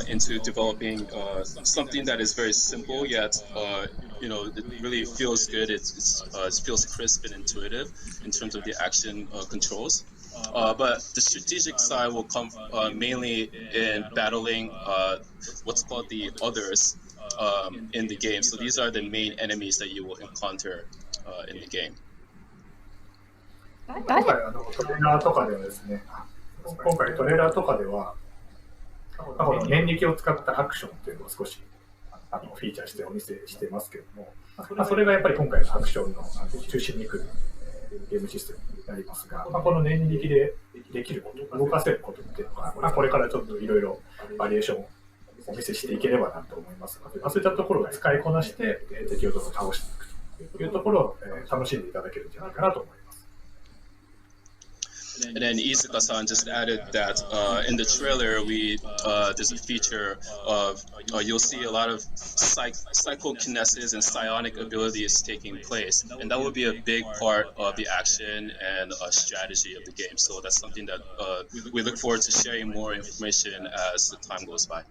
into developing something that is very simple, yet it really feels good. It feels crisp and intuitive in terms of the action controls. But the strategic side will come mainly in battling what's called the others in the game. So these are the main enemies that you will encounter in the game. 今回トレーラーとかではですね、今回トレーラーとかでは、この念力を使ったアクションっていうのを少しフィーチャーしてお見せしてますけども、それがやっぱり今回のアクションの中心に来るゲームシステムになりますが、この念力でできること、動かせることっていうのが、これからちょっといろいろバリエーションをお見せしていければなと思いますので、そういったところを使いこなして敵をどんどん倒していくというところを楽しんでいただけるんじゃないかなと思います。And then Izuka-san just added that in the trailer, there's a feature of you'll see a lot of psychokinesis and psionic abilities taking place, and that will be a big part of the action and strategy of the game. So that's something that we look forward to sharing more information as the time goes by.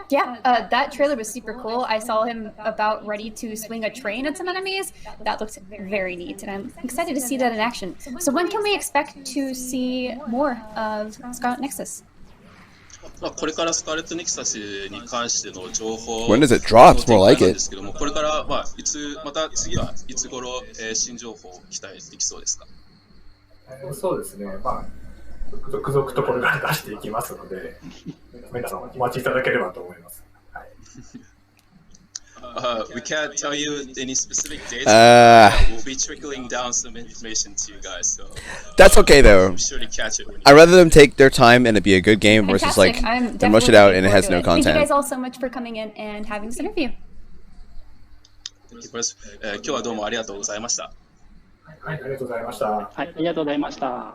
Yeah, that trailer was super cool. I saw him about ready to swing a train at some enemies. That looked very neat, and I'm excited to see that in action. So when can we expect to see more of Scarlet Nexus? これからスカーレット・ネクサスに関しての情報 When does it drop? It's more like なんで it. すけども、これからまた次はいつ頃新情報を期待できそうですか？そうですね。続々とこれから出していきますので、皆さんお待ちいただければと思います。はい。We can't tell you any specific dates. We'll be trickling down some information to you guys. So That's okay though. Be sure to catch it. I'd rather them take their time and it be a good game versus like I'm them rush it out and it has definitely no looking forward to it. Thank you guys content. all so much for coming in and having this interview. 今日はどうもありがとうございました。はい、ありがとうございました。はい、ありがとうございました。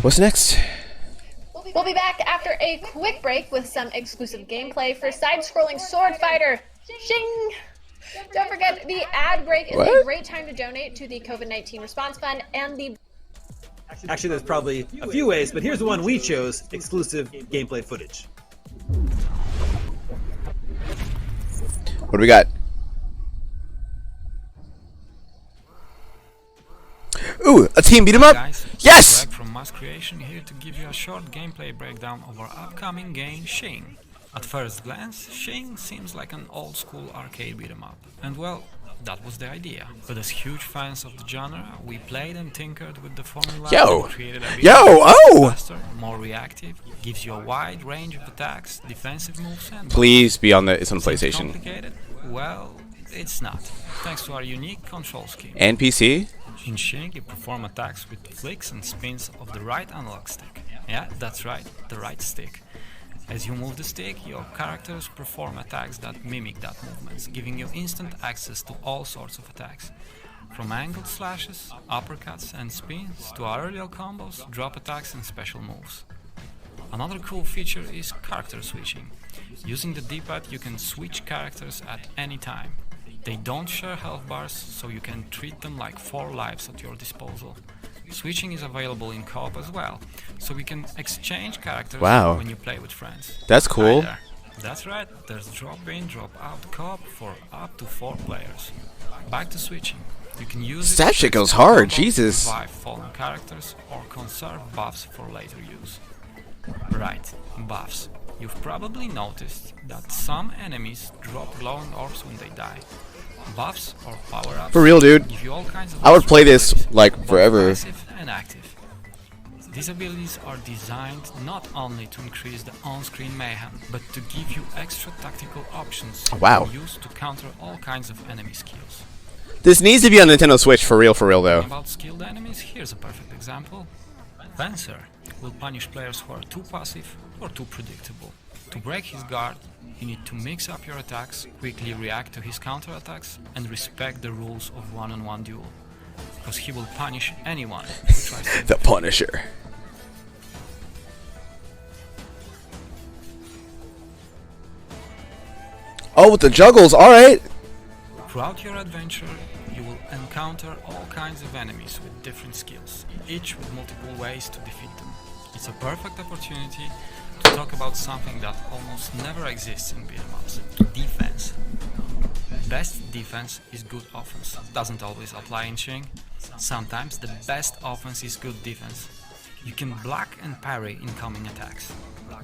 What's next? We'll be back after a quick break with some exclusive gameplay for side-scrolling sword fighter Shing. Don't forget, the ad break is a great time to donate to the COVID-19 Response Fund and the... Actually, there's probably a few ways, but here's the one we chose, exclusive gameplay footage. What do we got? Ooh, a team beat 'em up? Guys, Yes! Greg from Mass Creation here to give you a short gameplay breakdown of our upcoming game, Shing. At first glance, Shing seems like an old-school arcade beat 'em up. And well, that was the idea. But as huge fans of the genre, we played and tinkered with the formula and created a faster, more reactive, gives you a wide range of attacks, defensive moves, and Please be on the. It's on PlayStation. Complicated? Well, it's not. Thanks to our unique control scheme. And PC? In Shing, you perform attacks with flicks and spins of the right analog stick. Yeah, that's right, the right stick. As you move the stick, your characters perform attacks that mimic that movement, giving you instant access to all sorts of attacks. From angled slashes, uppercuts and spins to aerial combos, drop attacks and special moves. Another cool feature is character switching. Using the D-pad you can switch characters at any time. They don't share health bars, so you can treat them like 4 lives at your disposal. Switching is available in co-op as well, so we can exchange characters when you play with friends. That's cool. That's right, there's drop-in, drop-out co-op for up to 4 players. Back to switching. You can use That shit goes hard, Jesus. revive fallen characters or conserve buffs for later use. Right, buffs. You've probably noticed that some enemies drop glowing orbs when they die. Buffs or power-ups For real, dude. give you all kinds of I would play this abilities, like both forever. passive and active. These abilities are designed not only to increase the on-screen mayhem, but to give you extra tactical options you Wow. can use to counter all kinds of enemy skills. This needs to be on Nintendo Switch for real though. About skilled enemies, here's a perfect example. Fencer will punish players who are too passive or too predictable. To break his guard, you need to mix up your attacks, quickly react to his counterattacks, and respect the rules of one-on-one duel. Because he will punish anyone who tries to... The Punisher. Oh, with the juggles, alright! Throughout your adventure, you will encounter all kinds of enemies with different skills, each with multiple ways to defeat them. It's a perfect opportunity to talk about something that almost never exists in beat-em-ups: defense. Best defense is good offense. Doesn't always apply in Shing. Sometimes the best offense is good defense. You can block and parry incoming attacks.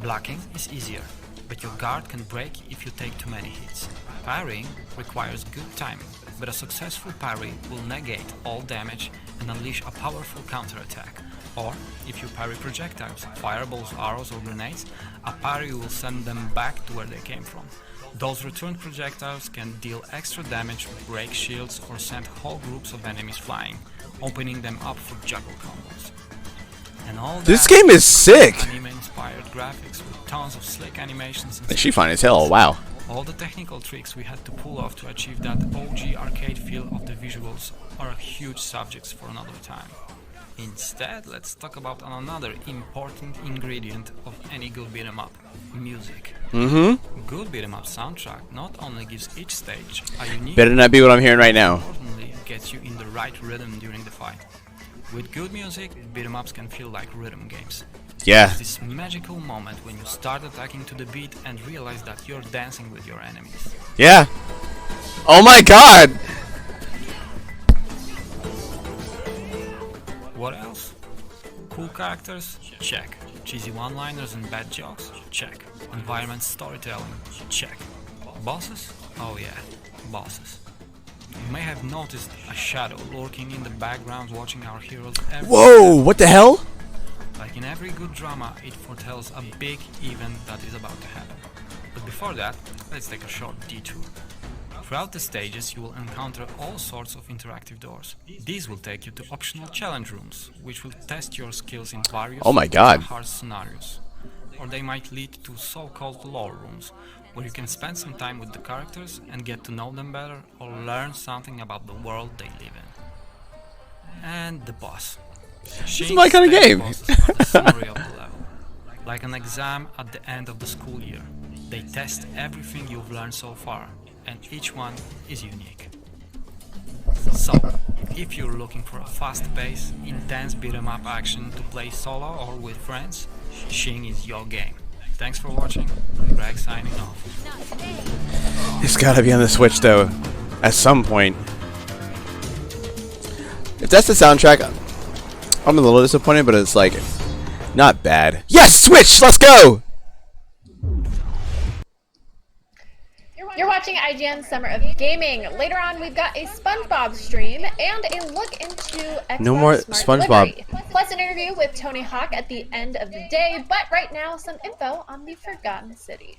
Blocking is easier, but your guard can break if you take too many hits. Parrying requires good timing, but a successful parry will negate all damage and unleash a powerful counterattack. Or, if you parry projectiles, fireballs, arrows or grenades, a parry will send them back to where they came from. Those returned projectiles can deal extra damage, break shields or send whole groups of enemies flying, opening them up for juggle combos. And all This that game is sick! Anime-inspired graphics with tons of slick animations and She fine as hell, wow. all the technical tricks we had to pull off to achieve that OG arcade feel of the visuals are huge subjects for another time. Instead, let's talk about another important ingredient of any good beat 'em up: music. Good beat 'em up soundtrack not only gives each stage a unique, Better not be what I'm hearing right now. importantly gets you in the right rhythm during the fight. With good music, beat 'em ups can feel like rhythm games. Yeah. It's this magical moment when you start attacking to the beat and realize that you're dancing with your enemies. Yeah. Oh my god! What else? Cool characters? Check. Cheesy one-liners and bad jokes? Check. Environment storytelling? Check. Bosses? Oh yeah, bosses. You may have noticed a shadow lurking in the background watching our heroes every Whoa, what the hell? Like in every good drama, it foretells a big event that is about to happen. But before that, let's take a short detour. Throughout the stages, you will encounter all sorts of interactive doors. These will take you to optional challenge rooms, which will test your skills in various Oh my God. hard scenarios. Or they might lead to so-called lore rooms, where you can spend some time with the characters and get to know them better or learn something about the world they live in. And the boss. This is my kind of game. Bosses are the summary of the level. Like an exam at the end of the school year. They test everything you've learned so far, and each one is unique. So, if you're looking for a fast-paced, intense beat-em-up action to play solo or with friends, Shing is your game. Thanks for watching. Greg signing off. It's gotta be on the Switch though, at some point. If that's the soundtrack, I'm a little disappointed, but it's like, not bad. Yes, Switch, let's go! You're watching IGN Summer of Gaming. Later on, we've got a SpongeBob stream and a look into Xbox No more Smart SpongeBob. Delivery, plus an interview with Tony Hawk at the end of the day. But right now, some info on the Forgotten City.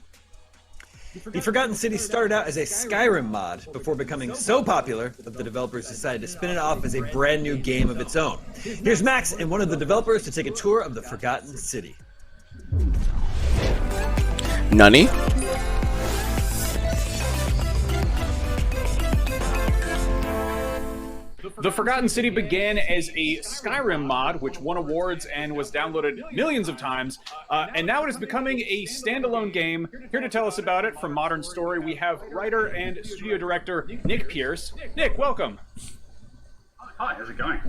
The Forgotten City started out as a Skyrim mod before becoming so popular that the developers decided to spin it off as a brand new game of its own. Here's Max and one of the developers to take a tour of the Forgotten City. Nunny? The Forgotten City began as a Skyrim mod, which won awards and was downloaded millions of times, and now it is becoming a standalone game. Here to tell us about it from Modern Story, we have writer and studio director Nick Pierce. Nick, welcome. Hi, how's it going?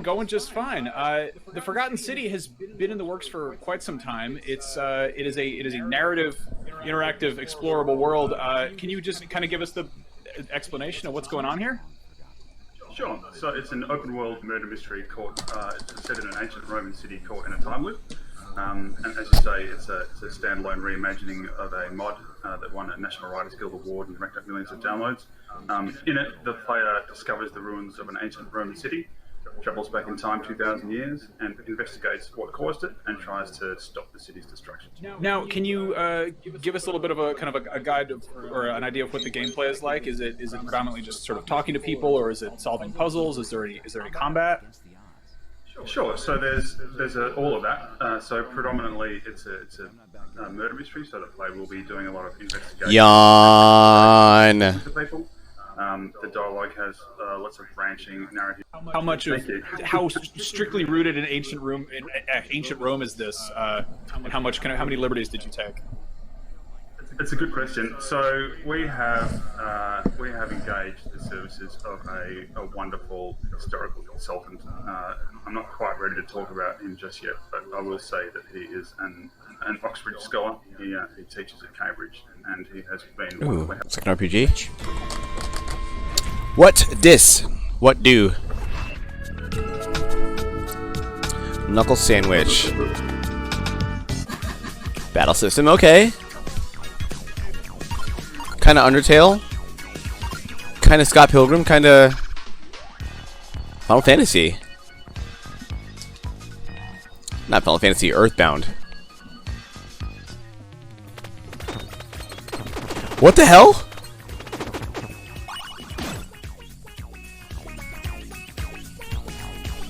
Going just fine. The Forgotten City has been in the works for quite some time. It is a narrative, interactive, explorable world. Can you just kind of give us the explanation of what's going on here? Sure. So it's an open-world murder mystery called, it's set in an ancient Roman city called In a Time Loop. And as you say, it's a standalone reimagining of a mod that won a National Writers Guild Award and racked up millions of downloads. In it, the player discovers the ruins of an ancient Roman city, travels back in time 2,000 years, and investigates what caused it and tries to stop the city's destruction. Now, can you give us a little bit of a kind of a guide or an idea of what the gameplay is like? Is it predominantly just sort of talking to people, or is it solving puzzles? Is there any combat? Sure. So there's all of that. So predominantly it's a murder mystery. So the player will be doing a lot of investigation. Yawn. To people. The dialogue has lots of branching narrative. How strictly rooted in ancient Rome is this? And how many liberties did you take? It's a good question. So we have engaged the services of a wonderful historical consultant. I'm not quite ready to talk about him just yet, but I will say that he is an Oxford scholar. He teaches at Cambridge, and he has been. Ooh, it's like an RPG. What dis? What do? Knuckle sandwich. Battle system, okay. Kind of Undertale. Kind of Scott Pilgrim. Kind of Final Fantasy. Not Final Fantasy, Earthbound. What the hell?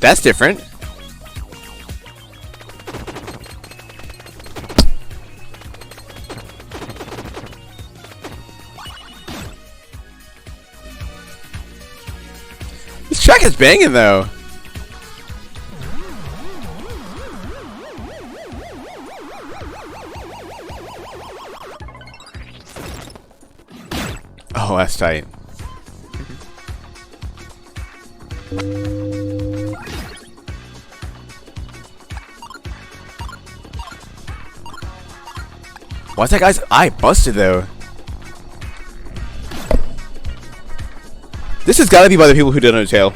That's different. This track is banging though. Oh, that's tight. Why's that guy's eye busted though? This has got to be by the people who did Undertale.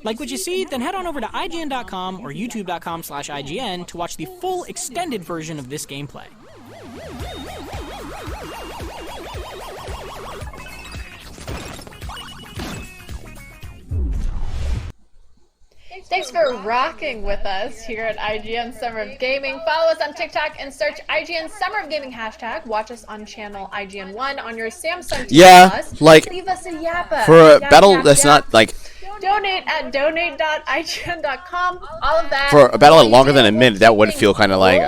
Like what you see? Then head on over to IGN.com or YouTube.com/IGN to watch the full extended version of this gameplay. Thanks for rocking with us here at IGN Summer of Gaming. Follow us on TikTok and search IGN Summer of Gaming hashtag. Watch us on channel IGN1 on your Samsung TV Yeah, Plus. like Leave us a yappa. for a Yap, battle yap, that's yap. not like Donate at donate.ign.com. All of that. for a battle longer than a minute. That would feel kind of like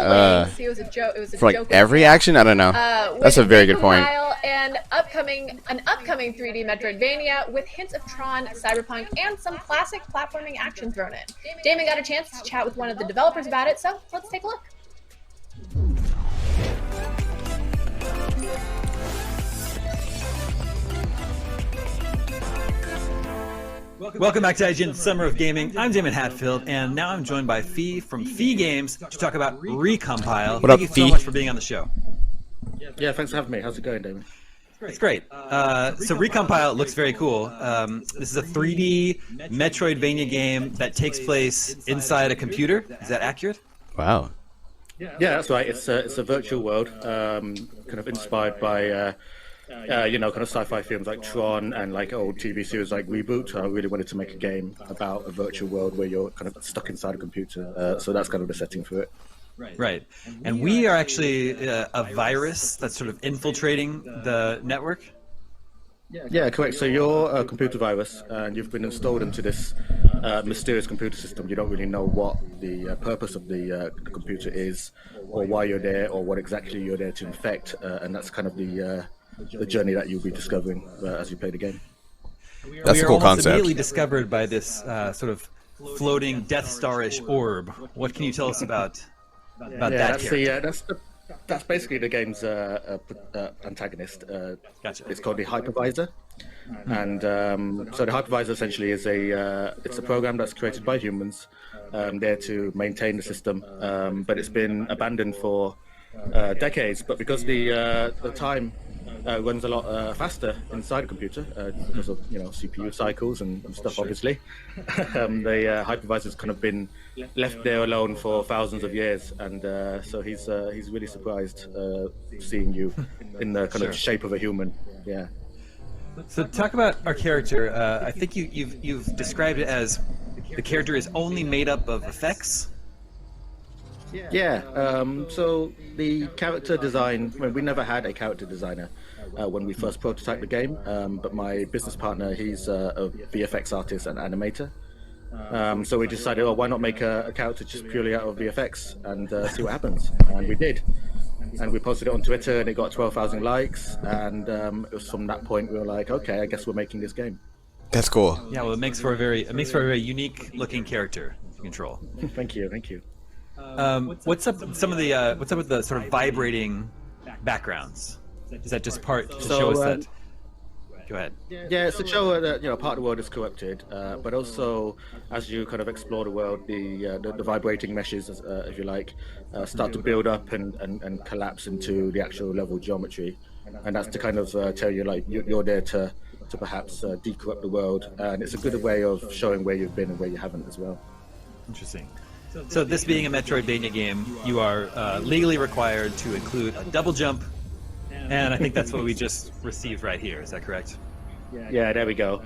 See, it was a joke. It was a for like joke. every action. I don't know. That's a very good point. And an upcoming 3D Metroidvania with hints of Tron, Cyberpunk, and some classic platforming action thrown in. Damon got a chance to chat with one of the developers about it, so let's take a look. Welcome back to IGN Summer of Gaming. I'm Damon Hatfield, and now I'm joined by Fee from Fee Games to talk about Recompile. What up, Thank you so Fee? much for being on the show. Yeah, thanks for having me. How's it going, Damon? It's great. So Recompile looks very cool. This is a 3D Metroidvania game that takes place inside a computer. Is that accurate? Wow. Yeah, that's right. It's a virtual world, kind of inspired by kind of sci-fi films like Tron and like old TV series like Reboot. I really wanted to make a game about a virtual world where you're kind of stuck inside a computer. So that's kind of the setting for it. Right. And we are actually a virus that's sort of infiltrating the network? Yeah, correct. So you're a computer virus, and you've been installed into this mysterious computer system. You don't really know what the purpose of the computer is, or why you're there, or what exactly you're there to infect. And that's kind of the journey that you'll be discovering as you play the game. That's a cool concept. Immediately discovered by this sort of floating Death Star-ish orb. What can you tell us about that character? That's basically the game's antagonist. Gotcha. It's called the Hypervisor, and so the Hypervisor essentially is it's a program that's created by humans, there to maintain the system, but it's been abandoned for decades. But because the time runs a lot faster inside a computer because of CPU cycles and stuff, obviously, the Hypervisor's kind of been left there alone for thousands of years, and so he's really surprised seeing you in the kind of shape of a human. Yeah. So talk about our character. I think you've described it as the character is only made up of effects. Yeah. So the character design. I mean, we never had a character designer when we first prototyped the game, but my business partner, he's a VFX artist and animator. So we decided, why not make a character just purely out of VFX and see what happens? And we did. And we posted it on Twitter, and it got 12,000 likes. And it was from that point we were like, okay, I guess we're making this game. That's cool. Yeah, well, it makes for a very unique looking character to control. Thank you. What's up with the sort of vibrating backgrounds? Is that just part to show us that? Go ahead. Yeah, it's to show that part of the world is corrupted, but also as you kind of explore the world, the vibrating meshes, if you like, start to build up and collapse into the actual level geometry, and that's to kind of tell you like you're there to to perhaps decorrupt the world, and it's a good way of showing where you've been and where you haven't as well. Interesting. So this being a Metroidvania game, you are legally required to include a double jump, and I think that's what we just received right here. Is that correct? Yeah, there we go.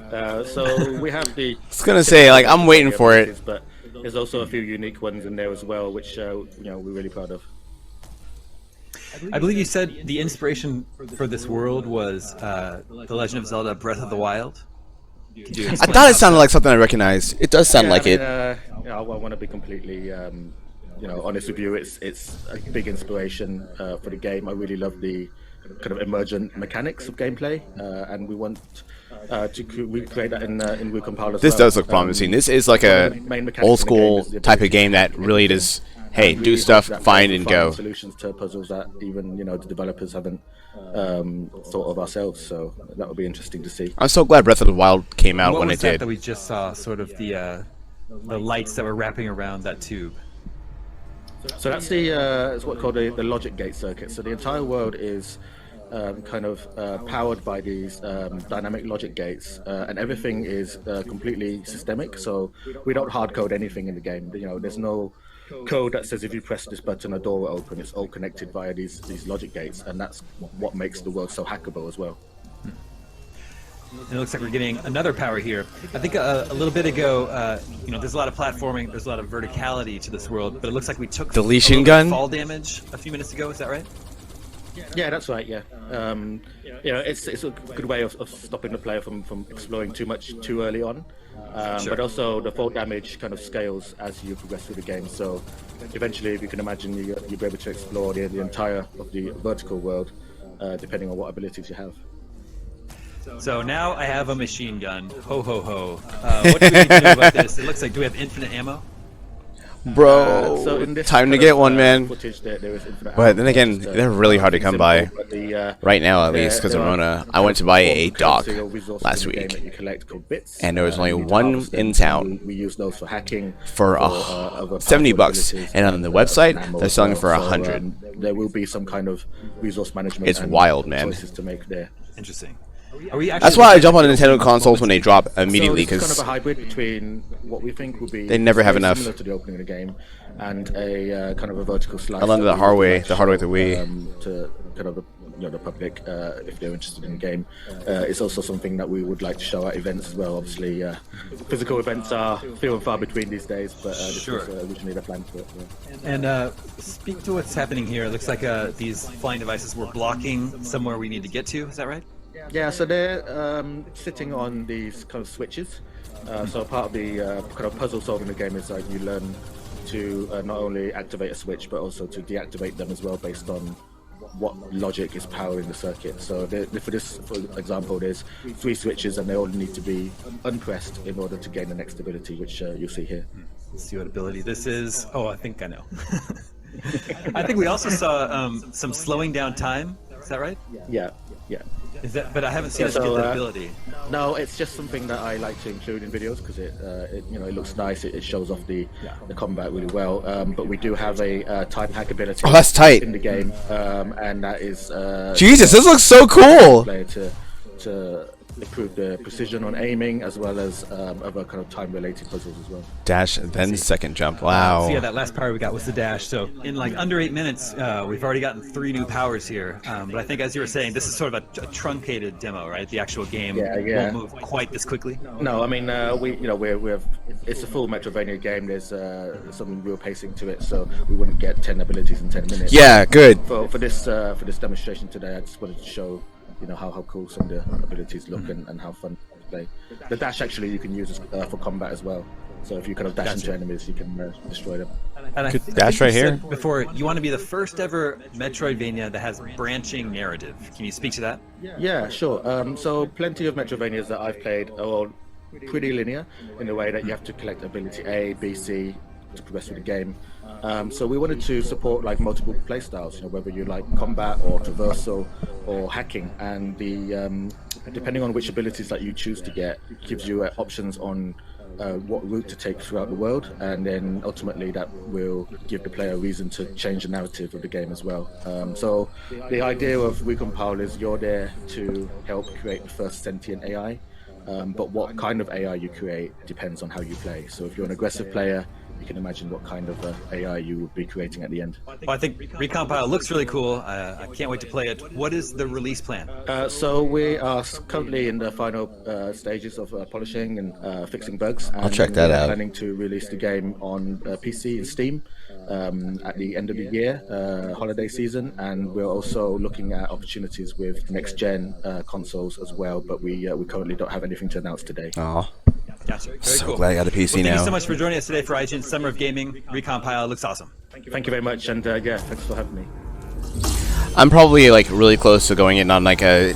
So we have the... I was gonna say, like, I'm waiting for it. But there's also a few unique ones in there as well, which you know, we're really proud of. I believe you said the inspiration for this world was The Legend of Zelda: Breath of the Wild. I thought it sounded like something I recognized. It does sound like it. You know, I want to be completely, you know, honest with you. It's a big inspiration for the game. I really love the kind of emergent mechanics of gameplay, and we want to recreate that in WuCompile as This well. does look promising. This is like a old school type of game that really does. Hey, do stuff, find and go. Solutions to puzzles that even, you know, the developers haven't thought of ourselves. So that would be interesting to see. I'm so glad Breath of the Wild came out What when was it did. that we just saw? Sort of the lights that were wrapping around that tube. So that's the it's what's called the logic gate circuit. So the entire world is kind of powered by these dynamic logic gates, and everything is completely systemic. So we don't hard code anything in the game. You know, there's no code that says if you press this button a door will open. It's all connected via these logic gates, and that's what makes the world so hackable as well. And it looks like we're getting another power here. I think a little bit ago, you know, there's a lot of platforming, there's a lot of verticality to this world, but it looks like we took Deletion a little gun? bit of fall damage a few minutes ago. Is that right? Yeah, that's right. Yeah, you know, it's a good way of stopping the player from exploring too much too early on. Sure. But also the fall damage kind of scales as you progress through the game. So eventually, if you can imagine, you'll be able to explore the entire of the vertical world, depending on what abilities you have. So now I have a machine gun. Ho ho ho. What do we need to do about this? It looks like, do we have infinite ammo? Bro, So in this time to kind get of, one, man. footage, there is infinite But ammo. then again, Just, they're really hard to come by. simple, but the, Right now, at least, because of there are Rona. I went to buy a dock currency or resources last in the game week, that you collect called bits, and there was only you need to one harvest them. in town We use those for hacking for other 70 powerful bucks, abilities and on the and website ammo they're as selling well. for So, 100. there will be some kind of resource management. It's and wild, man. Choices to make there. Interesting. Are we actually That's why I jump on the Nintendo consoles when they drop immediately, so it's kind because of a hybrid between what we think will be they never have very enough. similar to the opening of the game and a kind of a vertical slice. I learned that the we hard would way, like the hard way to with the show, Wii. to kind of the public if they're interested in the game. It's also something that we would like to show at events as well. Obviously, physical events are few and far between these days, but this was originally the plan for it. Yeah. And speak to what's happening here. It looks like these flying devices were blocking somewhere we need to get to. Is that right? Yeah, so they're sitting on these kind of switches. So part of the kind of puzzle solving the game is that you learn to not only activate a switch but also to deactivate them as well based on what logic is powering the circuit. So for example, there's 3 switches and they all need to be unpressed in order to gain the next ability, which you'll see here. Let's see what ability this is. Oh, I think I know. I think we also saw some slowing down time. Is that right? Yeah. Is that? But I haven't seen us get that ability. No, it's just something that I like to include in videos because it you know, it looks nice. It shows off the combat really well. But we do have a time hack ability. Oh, that's tight. In the game, and that is. Jesus, this looks so cool. Player to improve the precision on aiming as well as other kind of time-related puzzles as well. Dash, then second jump. Wow. So yeah, that last power we got was the dash. So in like under 8 minutes, we've already gotten 3 new powers here. But I think, as you were saying, this is sort of a truncated demo, right? The actual game won't move quite this quickly. No, I mean we're it's a full Metroidvania game. There's some real pacing to it, so we wouldn't get 10 abilities in 10 minutes. Yeah, good. For this demonstration today, I just wanted to show, you know, how cool some of the abilities look and how fun to play. The dash actually you can use for combat as well. So if you kind of dash into enemies, you can destroy them. And I dash think right you here. said before, you want to be the first ever Metroidvania that has branching narrative. Can you speak to that? Yeah, sure. So plenty of Metroidvanias that I've played are all pretty linear in the way that you have to collect ability A, B, C, to progress with the game. So we wanted to support like multiple play styles, you know, whether you like combat or traversal or hacking, and the depending on which abilities that you choose to get gives you options on what route to take throughout the world, and then ultimately that will give the player a reason to change the narrative of the game as well. So the idea of Recompile is you're there to help create the first sentient AI, but what kind of AI you create depends on how you play. So if you're an aggressive player, you can imagine what kind of AI you would be creating at the end. Well, I think Recompile looks really cool. I can't wait to play it. What is the release plan? So we are currently in the final stages of polishing and fixing bugs. I'll check that out. We're planning to release the game on PC and Steam at the end of the year, holiday season, and we're also looking at opportunities with next-gen consoles as well, but we currently don't have anything to announce today. Oh. Gotcha. Very So cool. glad I got a PC Well, now. thank you so much for joining us today for IGN Summer of Gaming. Recompile looks awesome. Thank you very much, and yeah, thanks for having me. I'm probably like really close to going in on like a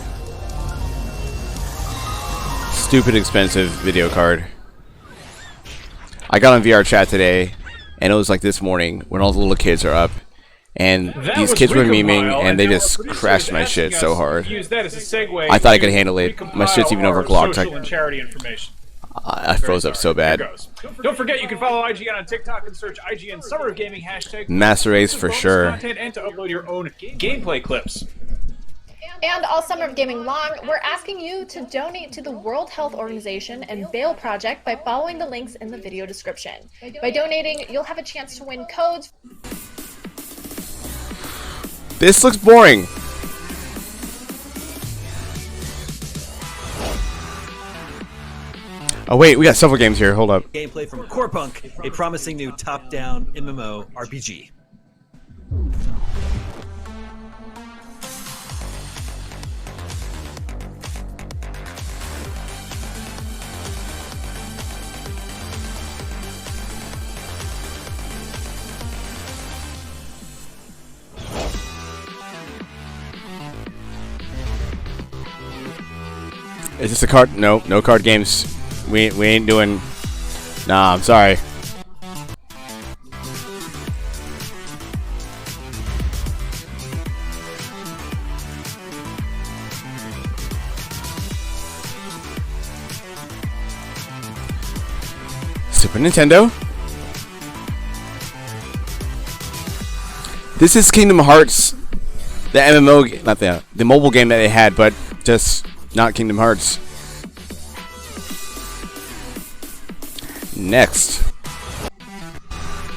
stupid expensive video card. I got on VR chat today, and it was like this morning when all the little kids are up, and That these was kids were Recompile, memeing, and they now just our producer crashed is my asking shit us so hard. to use that as a segue I thought I to could handle it. My shit's even recompile our overclocked. social and charity information. I froze up so bad. Here goes. Don't forget, you can follow IGN on TikTok and search IGN Summer of Gaming hashtag Master Race for bonus sure. content and to upload your own gameplay clips. And all Summer of Gaming long, we're asking you to donate to the World Health Organization and Bail Project by following the links in the video description. By donating, you'll have a chance to win codes. This looks boring. Oh wait, we got several games here. Hold up. Gameplay from Corepunk, a promising new top-down MMO RPG. Is this a card? No, no card games. We ain't doing. Nah, I'm sorry. Super Nintendo. This is Kingdom Hearts, the MMO, not the mobile game that they had, but just not Kingdom Hearts. Next,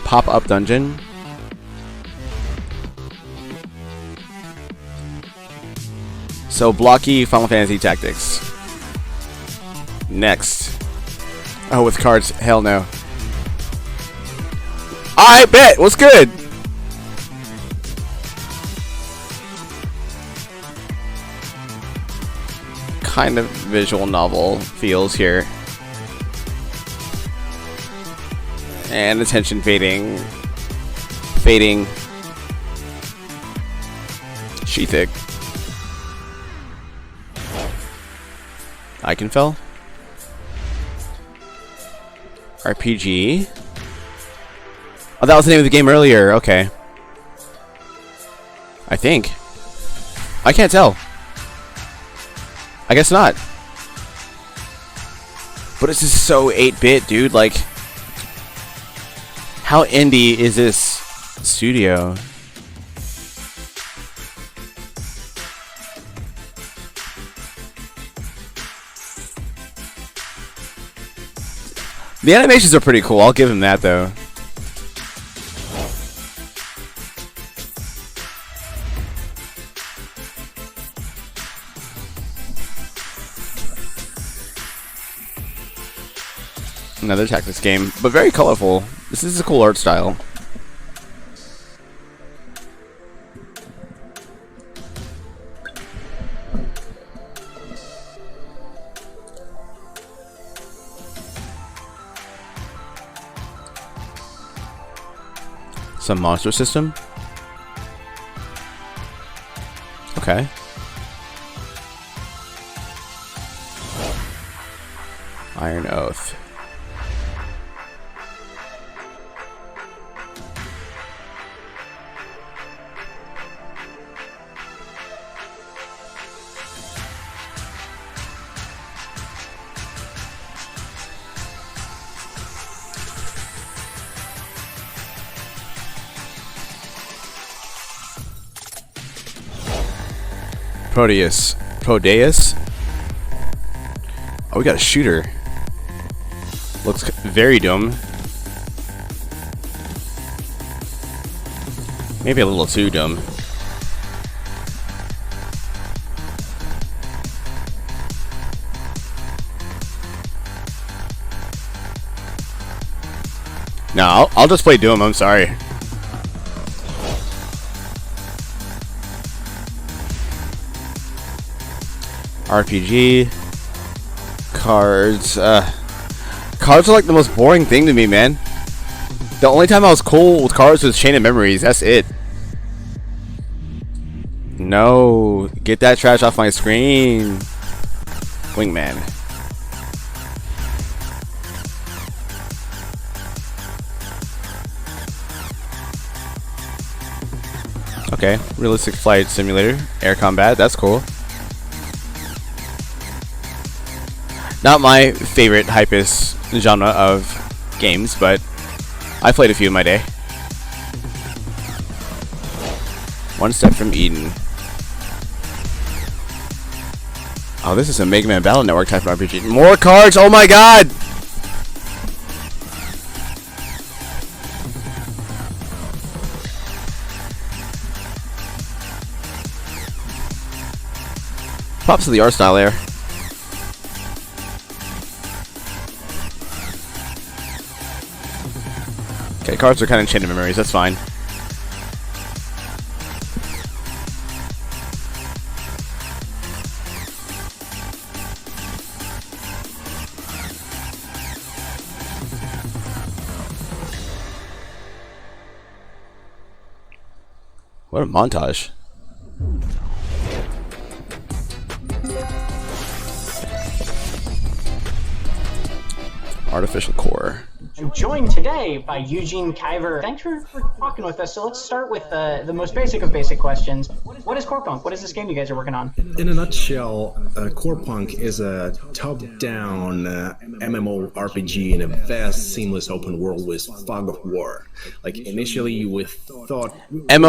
pop-up dungeon. So blocky Final Fantasy Tactics. Next, oh, with cards, hell no. I bet. What's good? Kind of visual novel feels here. And attention fading. Fading. Sheathig. Iconfell. RPG. Oh, that was the name of the game earlier. Okay. I think. I can't tell. I guess not. But it's just so 8-bit, dude. Like, how indie is this studio? The animations are pretty cool. I'll give him that, though. Another tactics game, but very colorful. This is a cool art style. Some monster system. Okay. Iron Oath. Prodeus. Oh, we got a shooter. Looks very dumb. Maybe a little too dumb. No, I'll just play Doom, I'm sorry. RPG. Cards. Cards are like the most boring thing to me, man. The only time I was cool with cards was Chain of Memories, that's it. No, get that trash off my screen. Wingman. Okay, realistic flight simulator, air combat, that's cool. Not my favorite hypest genre of games, but I played a few in my day. One Step from Eden. Oh, this is a Mega Man Battle Network type of RPG. More cards! Oh my god! Props to the art style there. Okay, cards are kind of Chain of Memories, that's fine. What a montage. Artificial core. I'm joined today by Eugene Kiver. Thanks for talking with us. So let's start with the most basic of basic questions. What is Corepunk? What is this game you guys are working on? In a nutshell, Corepunk is a top-down MMO RPG in a vast, seamless open world with fog of war. Like initially, we thought I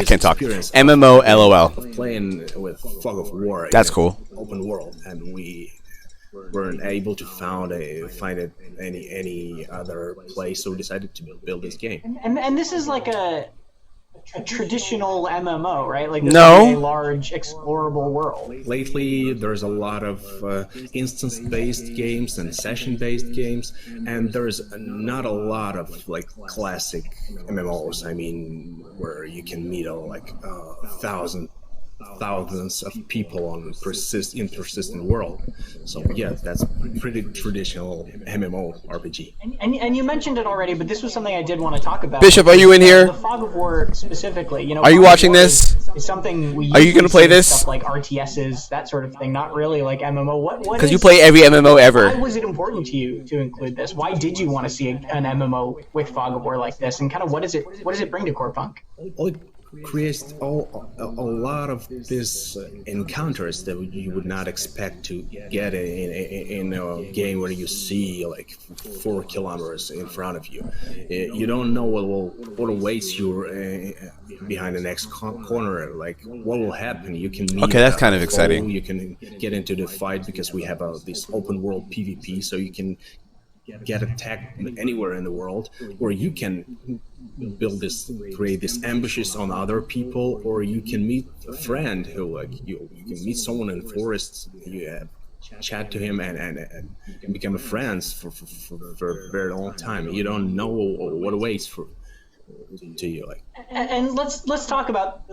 can't talk. MMO LOL. Playing with fog of war. That's cool. Open world, and we weren't able to find any other place, so we decided to build this game. And this is like a traditional MMO, right? Like this No. is a large explorable world. Lately, there's a lot of instance-based games and session-based games, and there's not a lot of like classic MMOs. I mean, where you can meet like thousands of people on persistent world. So yeah, that's pretty traditional MMO RPG. And you mentioned it already, but this was something I did want to talk about. Bishop, are you in here? The Fog of War specifically, you know. Are you Fog of watching War this? Is something we Are you gonna usually play see in this? Stuff like RTSs, that sort of thing. Not really like MMO. What? Because you play every MMO ever. Why was it important to you to include this? Why did you want to see an MMO with Fog of War like this? And kind of what does it bring to Corepunk? Well, it creates a lot of these encounters that you would not expect to get in a game where you see like 4 kilometers in front of you. You don't know what awaits you behind the next corner. Like what will happen? You can meet Okay, that's a kind of foe, exciting. You can get into the fight because we have this open world PvP, so you can get attacked anywhere in the world, or you can create this ambushes on other people, or you can meet a friend who like you can meet someone in the forest, you chat to him and become friends for a very long time. You don't know what awaits to you. Like. And let's talk about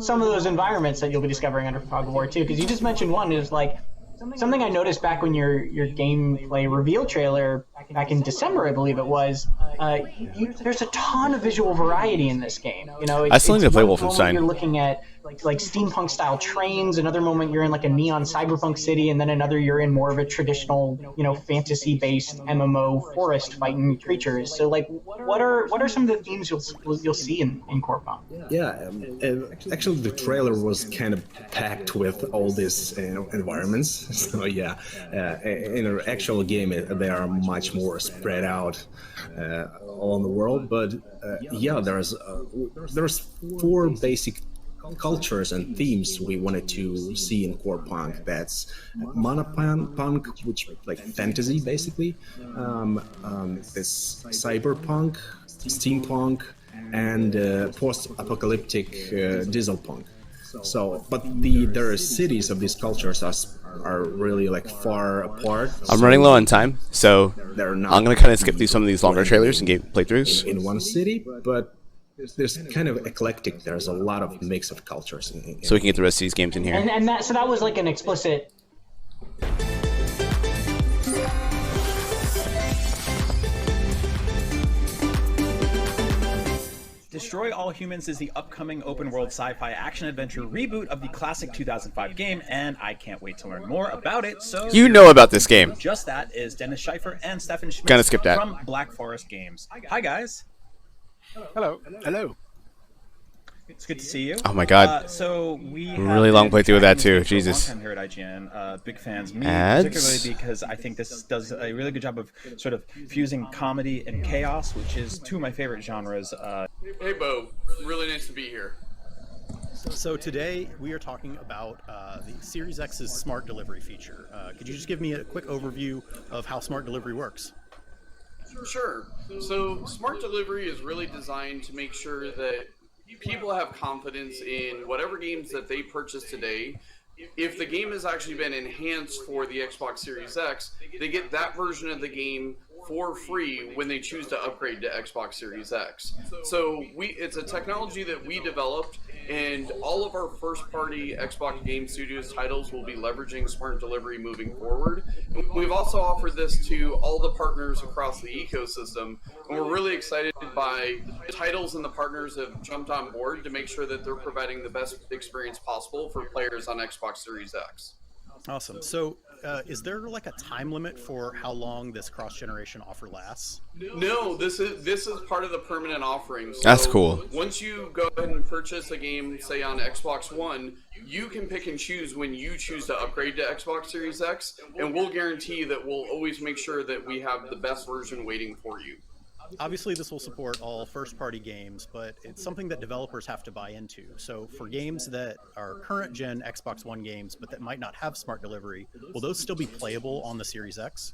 some of those environments that you'll be discovering under Fog of War too, because you just mentioned one is like something I noticed back when your gameplay reveal trailer back in December, I believe it was. There's a ton of visual variety in this game. You know, I still need to play one Wolfenstein. moment you're looking at like steampunk style trains. Another moment you're in like a neon cyberpunk city, and then another you're in more of a traditional, you know, fantasy based MMO forest fighting creatures. So like, what are some of the themes you'll see in Corepunk? Yeah, actually the trailer was kind of packed with all these environments. So yeah, in an actual game they are much more spread out all in the world. But yeah, there's 4 basic cultures and themes we wanted to see in core punk. That's monopunk, which like fantasy basically, this cyberpunk, steampunk, and post-apocalyptic diesel punk. So, but there are cities of these cultures are really like far apart. I'm running low on time, so They're not I'm gonna kind of skip through some of these longer trailers and game playthroughs. in one city, but there's kind of eclectic. There's a lot of mix of cultures. So we can get the rest of these games in here. And that was like an explicit. Destroy All Humans is the upcoming open-world sci-fi action-adventure reboot of the classic 2005 game, and I can't wait to learn more about it, so... You know about this game. Just that is Dennis Scheifer and Stefan Schmitz Kinda skip that. from Black Forest Games. Hi, guys. Hello. Hello. It's good to see you. Oh my God. So we have Really long been playthrough of that tracking too. you for a Jesus. long time here at IGN. Big fans. Me Ads? particularly because I think this does a really good job of sort of fusing comedy and chaos, which is two of my favorite genres. Hey, Bo. Really nice to be here. So today we are talking about the Series X's smart delivery feature. Could you just give me a quick overview of how smart delivery works? Sure. So, smart delivery is really designed to make sure that people have confidence in whatever games that they purchase today. If the game has actually been enhanced for the Xbox Series X, they get that version of the game for free when they choose to upgrade to Xbox Series X. So it's a technology that we developed, and all of our first-party Xbox Game Studios titles will be leveraging smart delivery moving forward. We've also offered this to all the partners across the ecosystem, and we're really excited by the titles and the partners have jumped on board to make sure that they're providing the best experience possible for players on Xbox Series X. Awesome. So is there like a time limit for how long this cross-generation offer lasts? No, this is part of the permanent offering. So That's cool. Once you go ahead and purchase a game, say on Xbox One, you can pick and choose when you choose to upgrade to Xbox Series X, and we'll guarantee that we'll always make sure that we have the best version waiting for you. Obviously, this will support all first-party games, but it's something that developers have to buy into. So for games that are current-gen Xbox One games, but that might not have smart delivery, will those still be playable on the Series X?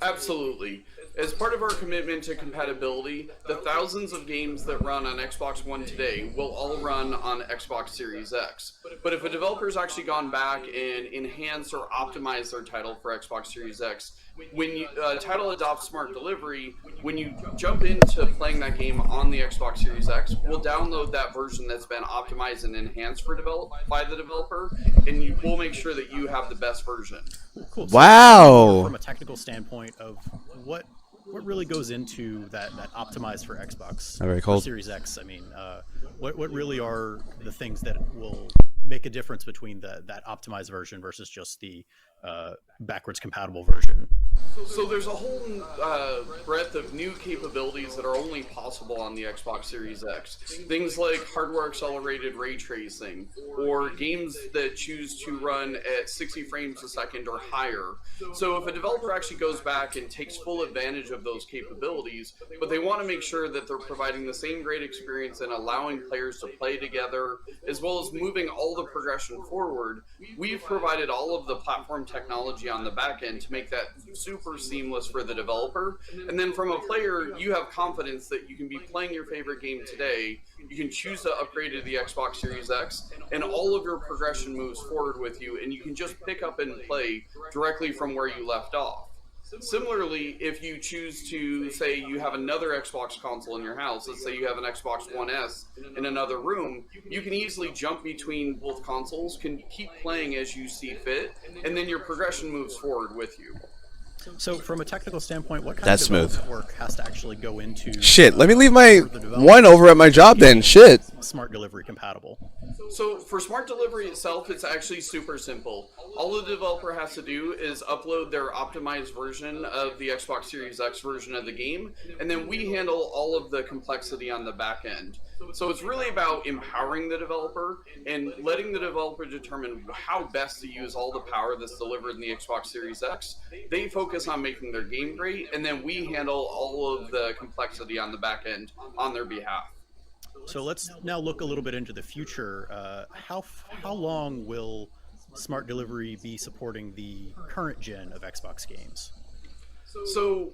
Absolutely. As part of our commitment to compatibility, the thousands of games that run on Xbox One today will all run on Xbox Series X. But if a developer's actually gone back and enhanced or optimized their title for Xbox Series X, when a title adopts smart delivery, when you jump into playing that game on the Xbox Series X, we'll download that version that's been optimized and enhanced by the developer, and we'll make sure that you have the best version. Cool. Wow. So from a technical standpoint of what really goes into that optimized for Xbox Very cool. Series X, I mean, what really are the things that will make a difference between that optimized version versus just the backwards compatible version? So there's a whole breadth of new capabilities that are only possible on the Xbox Series X. Things like hardware accelerated ray tracing, or games that choose to run at 60 frames a second or higher. So if a developer actually goes back and takes full advantage of those capabilities, but they want to make sure that they're providing the same great experience and allowing players to play together, as well as moving all the progression forward, we've provided all of the platform technology on the back end to make that super seamless for the developer. And then from a player, you have confidence that you can be playing your favorite game today, you can choose to upgrade to the Xbox Series X, and all of your progression moves forward with you, and you can just pick up and play directly from where you left off. Similarly, if you choose to, say you have another Xbox console in your house, let's say you have an Xbox One S in another room, you can easily jump between both consoles, can keep playing as you see fit, and then your progression moves forward with you. So from a technical standpoint, what kind That's of smooth. development work has to actually go into Shit, let me leave my one over at my job then. Shit. smart delivery compatible? So for smart delivery itself, it's actually super simple. All the developer has to do is upload their optimized version of the Xbox Series X version of the game, and then we handle all of the complexity on the back end. So it's really about empowering the developer and letting the developer determine how best to use all the power that's delivered in the Xbox Series X. They focus on making their game great, and then we handle all of the complexity on the back end on their behalf. So let's now look a little bit into the future. How long will Smart Delivery be supporting the current gen of Xbox games? So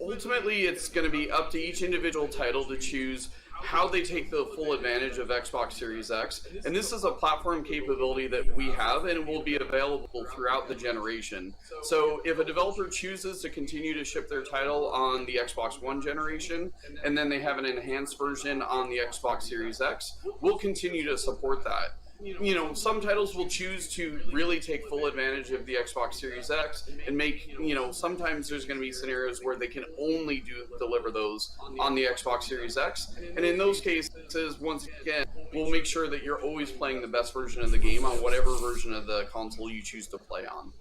ultimately it's going to be up to each individual title to choose how they take the full advantage of Xbox Series X. And this is a platform capability that we have, and it will be available throughout the generation. So if a developer chooses to continue to ship their title on the Xbox One generation, and then they have an enhanced version on the Xbox Series X, we'll continue to support that. You know, some titles will choose to really take full advantage of the Xbox Series X and make, you know, sometimes there's going to be scenarios where they can only deliver those on the Xbox Series X. And in those cases, once again, we'll make sure that you're always playing the best version of the game on whatever version of the console you choose to play on.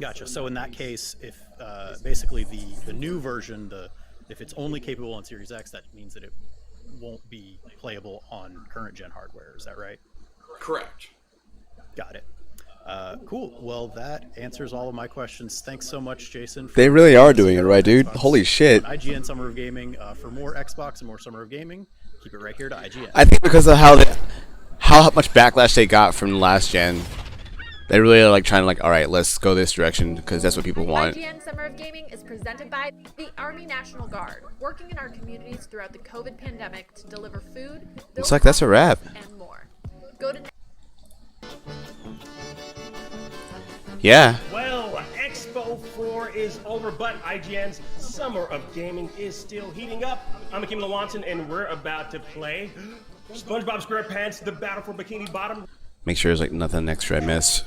Gotcha. So in that case, if basically the new version, if it's only capable on Series X, that means that it won't be playable on current gen hardware. Is that right? Correct. Got it. Cool. Well, that answers all of my questions. Thanks so much, Jason. They really are doing it right, dude. Holy shit. IGN Summer of Gaming. For more Xbox and more Summer of Gaming, keep it right here to IGN. I think because of how much backlash they got from last gen, they really are like trying to like, all right, let's go this direction because that's what people want. IGN Summer of Gaming is presented by the Army National Guard, working in our communities throughout the COVID pandemic to deliver food, Looks like that's a wrap. and more. Go to Yeah. Well, Expo 4 is over, but IGN's Summer of Gaming is still heating up. I'm Akeem Lawanson, and we're about to play SpongeBob SquarePants: The Battle for Bikini Bottom. Make sure there's like nothing extra I miss.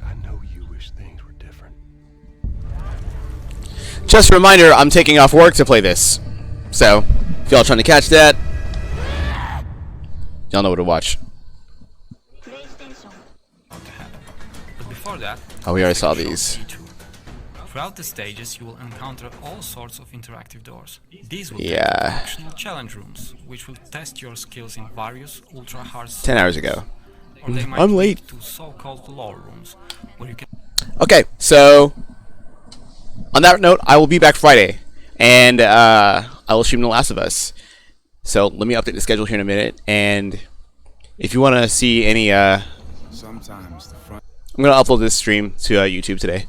I know you wish things were different. Just a reminder, I'm taking off work to play this. So, if y'all trying to catch that, y'all know what to watch. But before that, Oh, we already saw these. throughout the stages, you will encounter all sorts of interactive doors. These will Yeah. be optional challenge rooms, which will test your skills in various ultra-hard 10 hours ago. Or they might I'm lead late. to so-called lore rooms, where you can... Okay, so on that note, I will be back Friday, and I will stream The Last of Us. So let me update the schedule here in a minute, and if you want to see any, Sometimes the front. I'm gonna upload this stream to YouTube today.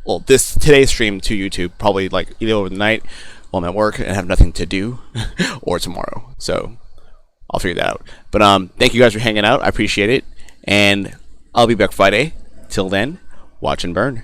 Well, today's stream to YouTube, probably like either over the night while I'm at work and have nothing to do, or tomorrow. So I'll figure that out. But thank you guys for hanging out. I appreciate it, and I'll be back Friday. Till then, watch and burn.